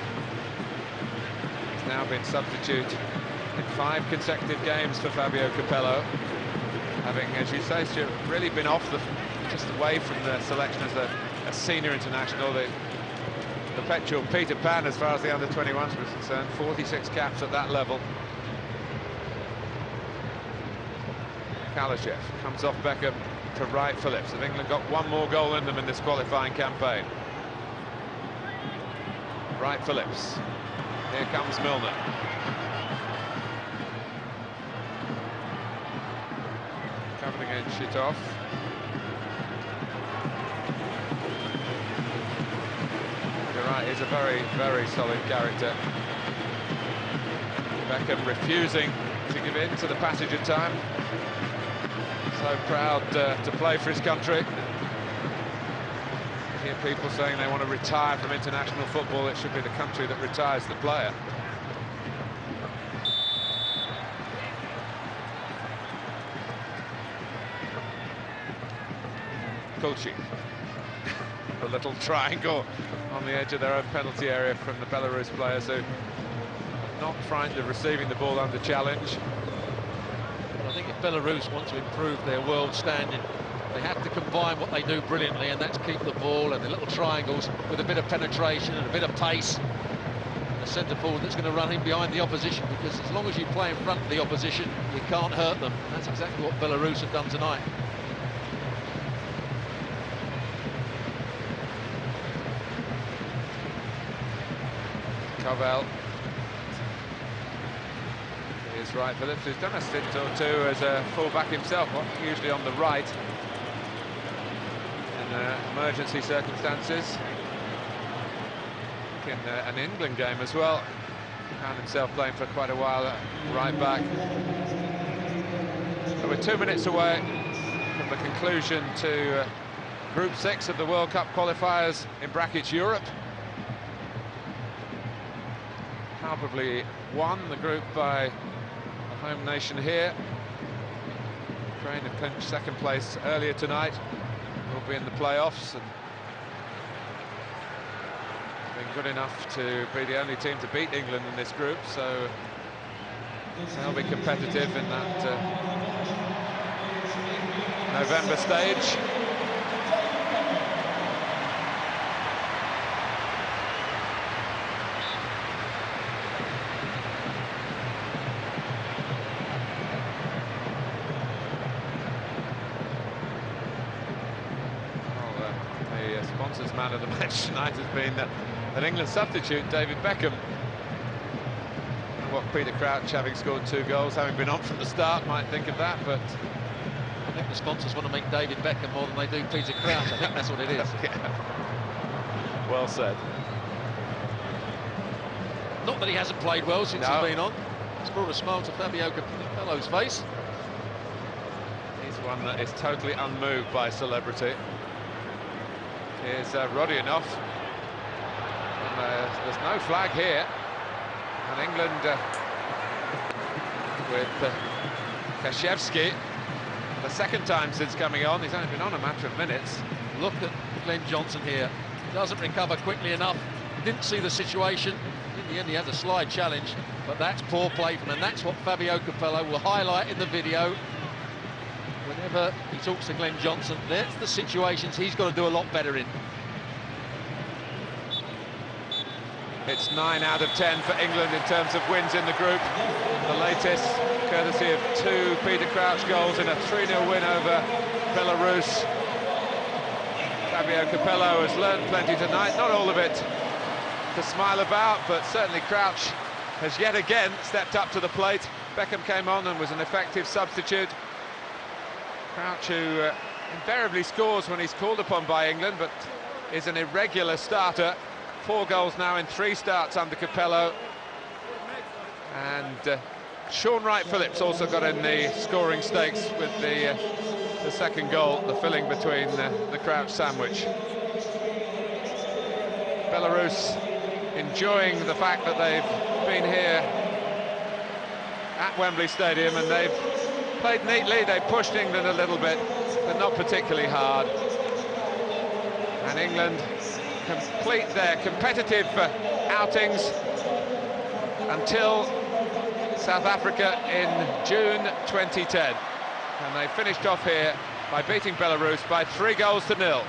He's now been substitute in 5 consecutive games for Fabio Capello, having, as you say, Stuart, really been off just away from the selection as a senior international. The perpetual Peter Pan as far as the under-21s was concerned, 46 caps at that level. Kalashev comes off Beckham to right Phillips. Have England got one more goal in them in this qualifying campaign? Right Phillips. Here comes Milner. Covering against Shitov. You're right, he's a very, very solid character. Beckham refusing to give in to the passage of time. So proud to play for his country. I hear people saying they want to retire from international football. It should be the country that retires the player. Kulchi. A little triangle on the edge of their own penalty area from the Belarus players, who are not frightened of receiving the ball under challenge. I think if Belarus want to improve their world standing, they have to combine what they do brilliantly, and that's keep the ball and the little triangles with a bit of penetration and a bit of pace. And a centre forward that's going to run in behind the opposition, because as long as you play in front of the opposition, you can't hurt them. That's exactly what Belarus have done tonight. Covell. Here's right Phillips, who's done a stint or two as a full-back himself, usually on the right in emergency circumstances. In an England game as well, found himself playing for quite a while at right back. So we're 2 minutes away from the conclusion to Group 6 of the World Cup qualifiers, in brackets Europe. Palpably won the group by the home nation here. Ukraine have clinched second place earlier tonight, will be in the playoffs, and been good enough to be the only team to beat England in this group, so they'll be competitive in that November stage. Sponsors man of the match tonight has been an England substitute, David Beckham. What Peter Crouch, having scored 2 goals, having been on from the start, might think of that, but I think the sponsors want to make David Beckham more than they do Peter Crouch. I think that's what it is. Yeah. Well said. Not that he hasn't played well since he's been on. It's brought a smile to Fabio Capello's face. He's one that is totally unmoved by celebrity. Here's Rodionov. There's no flag here. And England with Kashevsky, the second time since coming on. He's only been on a matter of minutes. Look at Glenn Johnson here. He doesn't recover quickly enough. Didn't see the situation. In the end, he has a slide challenge, but that's poor play from him. And that's what Fabio Capello will highlight in the video. Whenever he talks to Glenn Johnson, that's the situations he's got to do a lot better in. It's 9 out of 10 for England in terms of wins in the group. The latest, courtesy of 2 Peter Crouch goals in a 3-0 win over Belarus. Fabio Capello has learned plenty tonight, not all of it to smile about, but certainly Crouch has yet again stepped up to the plate. Beckham came on and was an effective substitute. Crouch, who invariably scores when he's called upon by England, but is an irregular starter. 4 goals now in 3 starts under Capello. And Sean Wright-Phillips also got in the scoring stakes with the second goal, the filling between the Crouch sandwich. Belarus enjoying the fact that they've been here at Wembley Stadium and they've played neatly. They pushed England a little bit, but not particularly hard. And England complete their competitive outings until South Africa in June 2010. And they finished off here by beating Belarus by 3 goals to 0.